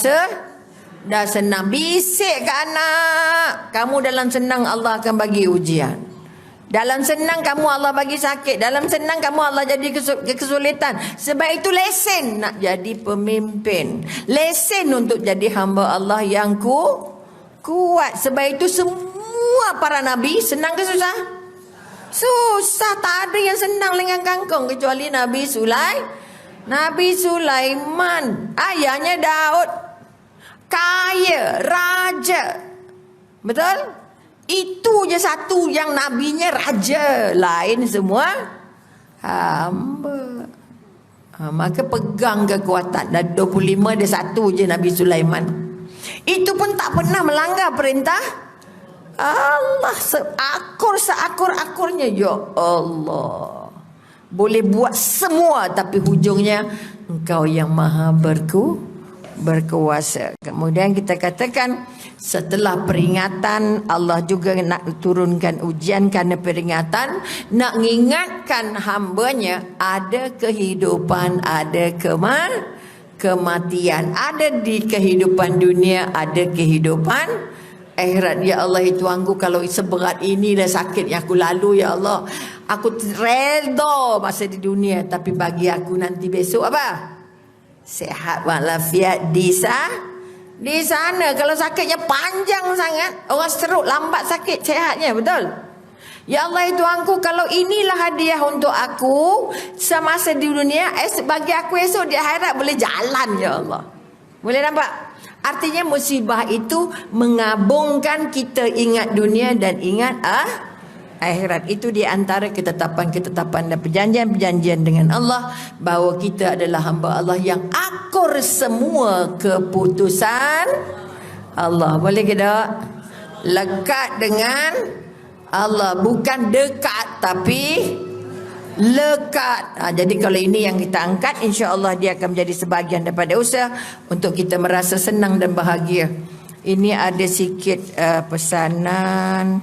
senang. Bisik ke anak. Kamu dalam senang Allah akan bagi ujian. Dalam senang kamu Allah bagi sakit. Dalam senang kamu Allah jadi kesulitan. Sebab itu lesen nak jadi pemimpin. Lesen untuk jadi hamba Allah yang kuat. Sebab itu semua para nabi senang ke susah? Susah. Tak ada yang senang dengan kangkung kecuali Nabi Sulaiman. Ayahnya Daud. Kaya, raja. Betul? Itu je satu yang nabinya raja. Lain semua hamba. Maka pegang kekuatan. Dan 25 dia satu je Nabi Sulaiman. Itu pun tak pernah melanggar perintah Allah. Seakur-akurnya. Ya Allah. Boleh buat semua. Tapi hujungnya Engkau yang maha berkuasa. Kemudian kita katakan, setelah peringatan, Allah juga nak turunkan ujian kerana peringatan, nak mengingatkan hambanya ada kehidupan, ada kematian, ada di kehidupan dunia, ada kehidupan akhirat. Ya Allah, Tuanku, kalau seberat ini dah sakit yang aku lalu, ya Allah, aku redha masa di dunia, tapi bagi aku nanti besok apa? Sehat walafiat di sana. Kalau sakitnya panjang sangat, orang stroke lambat sakit sehatnya, betul? Ya Allah, Tuanku, kalau inilah hadiah untuk aku semasa di dunia, bagi aku esok di akhirat boleh jalan, ya Allah. Boleh nampak? Artinya musibah itu mengabungkan kita ingat dunia dan ingat akhirat. Itu di antara ketetapan-ketetapan dan perjanjian-perjanjian dengan Allah, bahawa kita adalah hamba Allah yang akur semua keputusan Allah. Boleh ke tak? Lekat dengan Allah, bukan dekat tapi lekat. Jadi kalau ini yang kita angkat, insya-Allah dia akan menjadi sebahagian daripada usaha untuk kita merasa senang dan bahagia Ini ada sikit pesanan.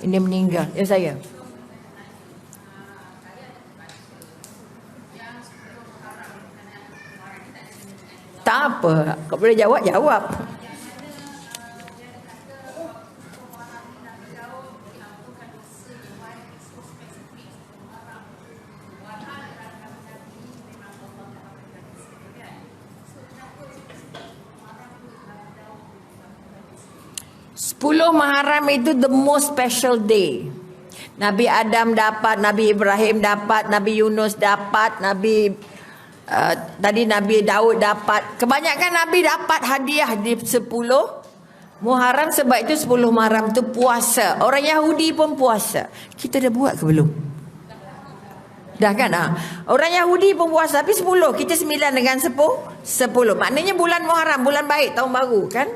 Ini meninggal. Ya saya. Tak apa. Kau boleh jawab, jawab. Sepuluh Muharram itu the most special day. Nabi Adam dapat, Nabi Ibrahim dapat, Nabi Yunus dapat, Nabi Daud dapat. Kebanyakan Nabi dapat hadiah di 10 Muharram. Sebab itu 10 Muharram itu puasa. Orang Yahudi pun puasa. Kita dah buat ke belum? Dah kan? Orang Yahudi pun puasa. Tapi 10. Kita 9 dengan 10. Maknanya bulan Muharram, bulan baik, tahun baru kan?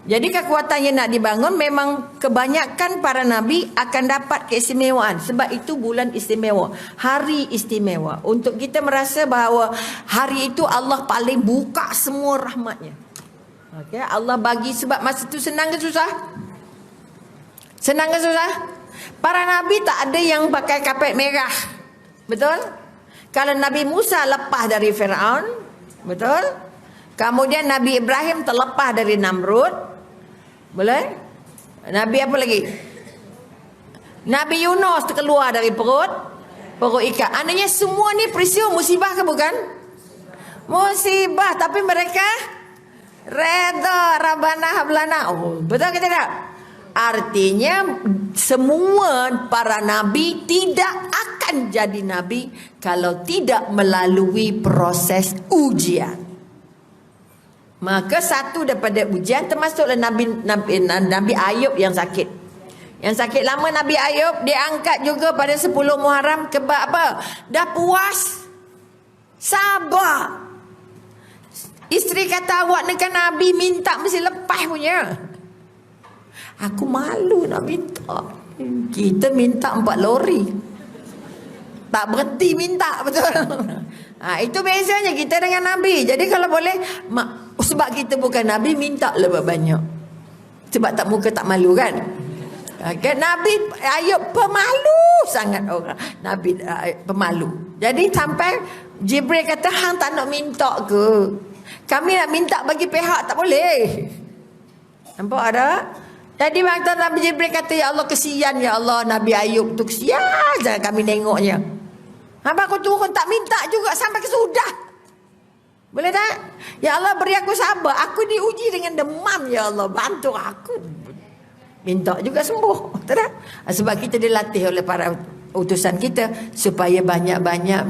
Jadi kekuatan yang nak dibangun, memang kebanyakan para Nabi akan dapat keistimewaan. Sebab itu bulan istimewa, hari istimewa. Untuk kita merasa bahawa hari itu Allah paling buka semua rahmatnya. Okay? Allah bagi, sebab masa itu senang ke susah? Senang ke susah? Para Nabi tak ada yang pakai kapet merah. Betul? Kalau Nabi Musa lepas dari Fir'aun, betul? Kemudian Nabi Ibrahim terlepas dari Namrud. Boleh? Nabi apa lagi? Nabi Yunus terkeluar dari perut ikan. Ananya semua ni peristiwa musibah ke bukan? Musibah, tapi mereka reda, Rabbana hablana. Oh, betul ke tidak? Artinya semua para nabi tidak akan jadi nabi kalau tidak melalui proses ujian. Maka satu daripada ujian termasuklah Nabi Ayub yang sakit. Yang sakit lama Nabi Ayub diangkat juga pada 10 Muharram. Sebab apa? Dah puas, sabar. Isteri kata, awak nak Nabi minta mesti lepas punya. Aku malu nak minta. Kita minta 4 lori, tak berhenti minta, betul? Itu biasanya kita dengan Nabi. Jadi kalau boleh, sebab kita bukan Nabi, minta lebih banyak. Sebab tak muka tak malu kan? Nabi Ayub pemalu sangat orang. Nabi pemalu. Jadi sampai Jibril kata, hang tak nak minta ke? Kami nak minta bagi pihak, tak boleh. Nampak ada? Jadi waktu Nabi Jibril kata, ya Allah kesian, ya Allah Nabi Ayub tu kesian jangan kami tengoknya. Apa aku turun tak minta juga sampai ke sudah. Boleh tak? Ya Allah beri aku sabar. Aku diuji dengan demam, ya Allah bantu aku. Minta juga sembuh. Tak? Sebab kita dilatih oleh para utusan kita supaya banyak-banyak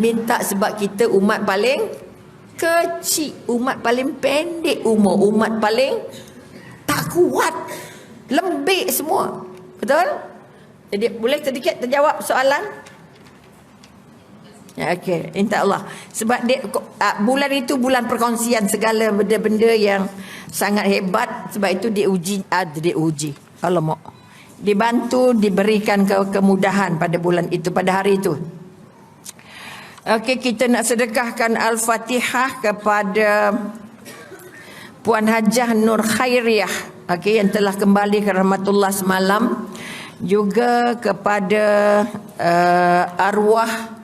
minta. Sebab kita umat paling kecil, umat paling pendek umur, umat paling tak kuat, lembik semua. Betul? Jadi boleh sedikit terjawab soalan? Ya, okey, insya-Allah. Sebab bulan itu bulan perkongsian segala benda-benda yang sangat hebat. Sebab itu diuji. Alamak. Dibantu, diberikan kemudahan pada bulan itu, pada hari itu. Okey, kita nak sedekahkan Al-Fatihah kepada Puan Hajah Nur Khairiah, okey, yang telah kembali ke rahmatullah semalam. Juga kepada arwah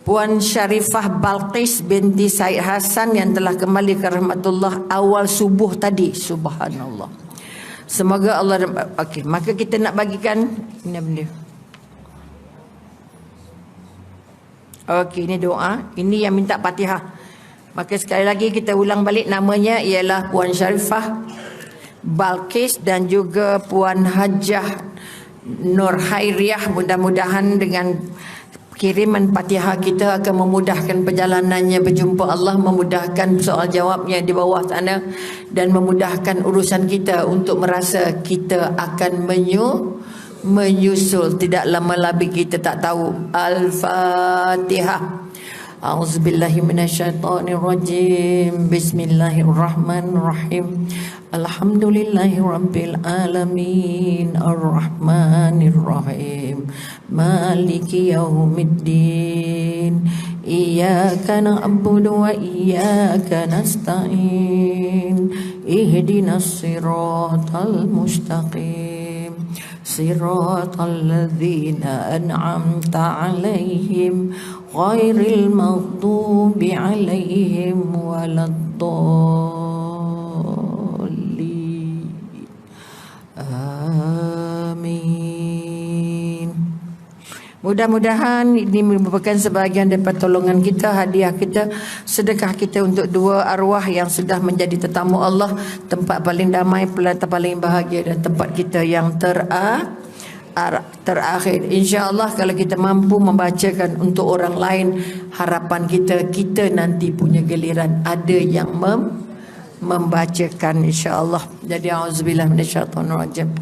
Puan Syarifah Balqis binti Said Hasan yang telah kembali ke rahmatullah awal subuh tadi. Subhanallah. Semoga Allah, okey, maka kita nak bagikan ini benda. Okey, ini doa. Ini yang minta Fatihah. Maka sekali lagi kita ulang balik, namanya ialah Puan Syarifah Balqis dan juga Puan Hajah Nur Khairiah. Mudah-mudahan dengan kiriman Fatihah kita akan memudahkan perjalanannya berjumpa Allah, memudahkan soal jawabnya di bawah sana, dan memudahkan urusan kita untuk merasa kita akan menyusul. Tidak lama lagi kita tak tahu. Al-Fatihah. A'udzubillahi minasyaitonirrajim. Bismillahirrahmanirrahim. Alhamdulillahi rabbil alamin. Ar-Rahmanir Rahim. Maliki yaumiddin. إياك نعبد وإياك نستعين اهدنا الصراط المستقيم صراط الذين أنعمت عليهم غير المغضوب عليهم ولا الضالين آمين. Mudah-mudahan ini merupakan sebahagian daripada tolongan kita, hadiah kita, sedekah kita untuk dua arwah yang sudah menjadi tetamu Allah, tempat paling damai, tempat paling bahagia dan tempat kita yang terakhir. InsyaAllah kalau kita mampu membacakan untuk orang lain, harapan kita nanti punya giliran ada yang membacakan insyaAllah. Jadi a'udzubillah minasyaitonirrajim.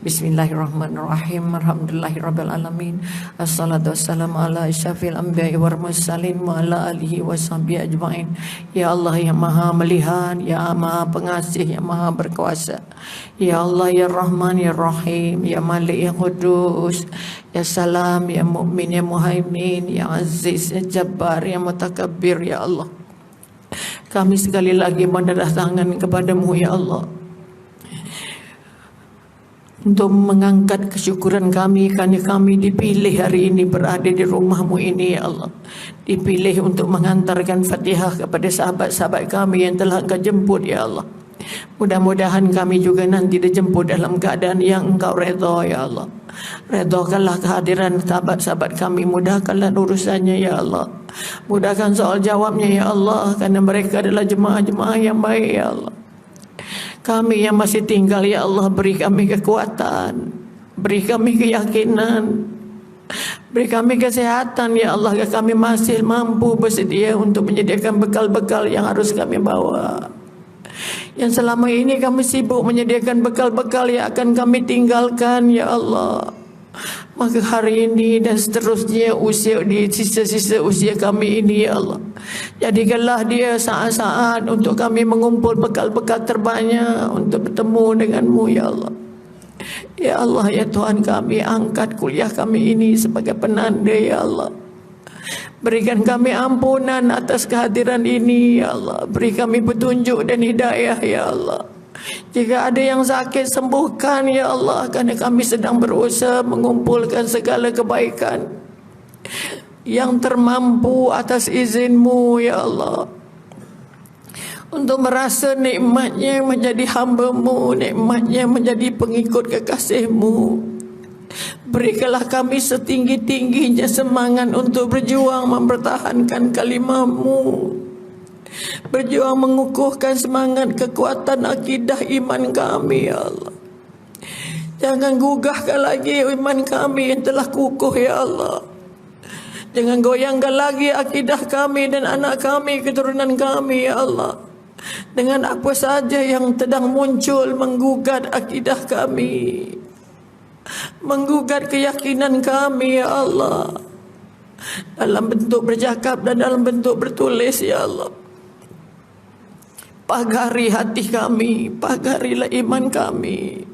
Bismillahirrahmanirrahim. Alhamdulillahirabbil alamin. Assalatu wassalamu ala asyrafil anbiya'i wal mursalin wa ala alihi washabihi ajmain. Ya Allah yang Maha melihat, ya Maha pengasih, ya Maha berkuasa. Ya Allah ya Rahman ya Rahim, ya Malik ya Qudus, ya Salam ya Mu'min ya Muhaimin, ya Aziz ya Jabbar ya Mutakabbir. Ya Allah, kami sekali lagi mendatangkan kepadamu ya Allah untuk mengangkat kesyukuran kami kerana kami dipilih hari ini berada di rumahmu ini ya Allah. Dipilih untuk mengantarkan Fatihah kepada sahabat-sahabat kami yang telah Engkau jemput ya Allah. Mudah-mudahan kami juga nanti dijemput dalam keadaan yang Engkau redha ya Allah. Redhakanlah kehadiran sahabat-sahabat kami, mudahkanlah urusannya ya Allah. Mudahkan soal jawabnya ya Allah, kerana mereka adalah jemaah-jemaah yang baik ya Allah. Kami yang masih tinggal ya Allah, beri kami kekuatan, beri kami keyakinan, beri kami kesehatan ya Allah, agar kami masih mampu bersedia untuk menyediakan bekal-bekal yang harus kami bawa. Yang selama ini kami sibuk menyediakan bekal-bekal yang akan kami tinggalkan ya Allah. Maka hari ini dan seterusnya usia di sisa-sisa usia kami ini ya Allah, jadikanlah dia saat-saat untuk kami mengumpul bekal-bekal terbanyak untuk bertemu denganmu ya Allah. Ya Allah ya Tuhan kami, angkat kuliah kami ini sebagai penanda ya Allah. Berikan kami ampunan atas kehadiran ini ya Allah. Beri kami petunjuk dan hidayah ya Allah. Jika ada yang sakit, sembuhkan ya Allah, kerana kami sedang berusaha mengumpulkan segala kebaikan yang termampu atas izin-Mu ya Allah, untuk merasa nikmatnya menjadi hamba-Mu, nikmatnya menjadi pengikut kekasih-Mu. Berikanlah kami setinggi-tingginya semangat untuk berjuang mempertahankan kalimah-Mu, berjuang mengukuhkan semangat kekuatan akidah iman kami ya Allah. Jangan gugahkan lagi iman kami yang telah kukuh ya Allah. Jangan goyangkan lagi akidah kami dan anak kami, keturunan kami ya Allah, dengan apa saja yang sedang muncul menggugat akidah kami, menggugat keyakinan kami ya Allah, dalam bentuk bercakap dan dalam bentuk bertulis ya Allah. Pagari hati kami, pagarilah iman kami,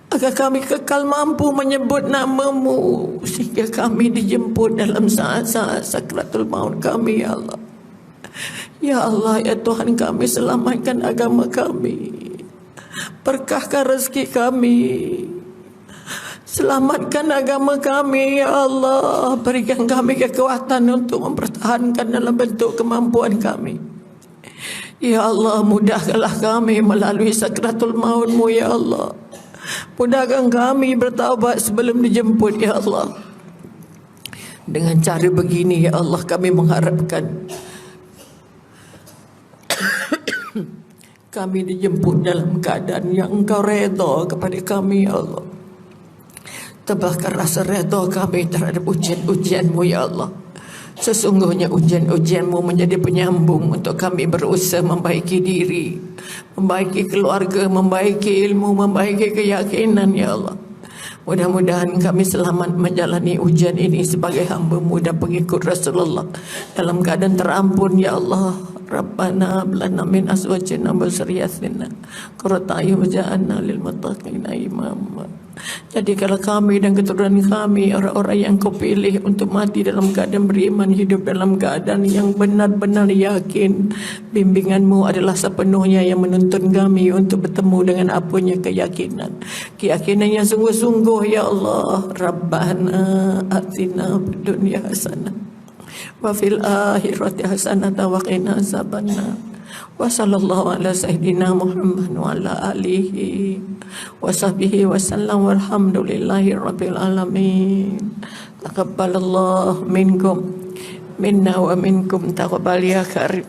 agar kami kekal mampu menyebut nama-Mu, sehingga kami dijemput dalam saat-saat sakratul maut kami ya Allah. Ya Allah ya Tuhan kami, selamatkan agama kami, berkahkan rezeki kami, selamatkan agama kami ya Allah. Berikan kami kekuatan untuk mempertahankan dalam bentuk kemampuan kami. Ya Allah, mudahkanlah kami melalui sakratul maut-Mu ya Allah. Mudahkan kami bertaubat sebelum dijemput ya Allah. Dengan cara begini ya Allah, kami mengharapkan kami dijemput dalam keadaan yang Engkau redha kepada kami ya Allah. Tebalkan rasa redha kami terhadap ujian-ujian-Mu ya Allah. Sesungguhnya ujian-ujian-Mu menjadi penyambung untuk kami berusaha membaiki diri, membaiki keluarga, membaiki ilmu, membaiki keyakinan ya Allah. Mudah-mudahan kami selamat menjalani ujian ini sebagai hamba-Mu dan pengikut Rasulullah dalam keadaan terampun ya Allah. Rabbana ablana min azwajina wa dzurriyyatina qurrata a'yun waj'alna lil muttaqina imama. Jadikanlah kami dan keturunan kami orang-orang yang kau pilih untuk mati dalam keadaan beriman, hidup dalam keadaan yang benar-benar yakin bimbinganmu adalah sepenuhnya yang menuntun kami untuk bertemu dengan apunya keyakinan yang sungguh-sungguh. Ya Allah, Rabbana atina fid dunya hasanah wa fil akhirati hasanah wa qina azabannar. Wa sallallahu ala sayyidina Muhammad wa ala alihi wa sahbihi wa sallam walhamdulillahi rabbil alamin. Taqabbalallahu minkum minna wa minkum taqabbal ya karim.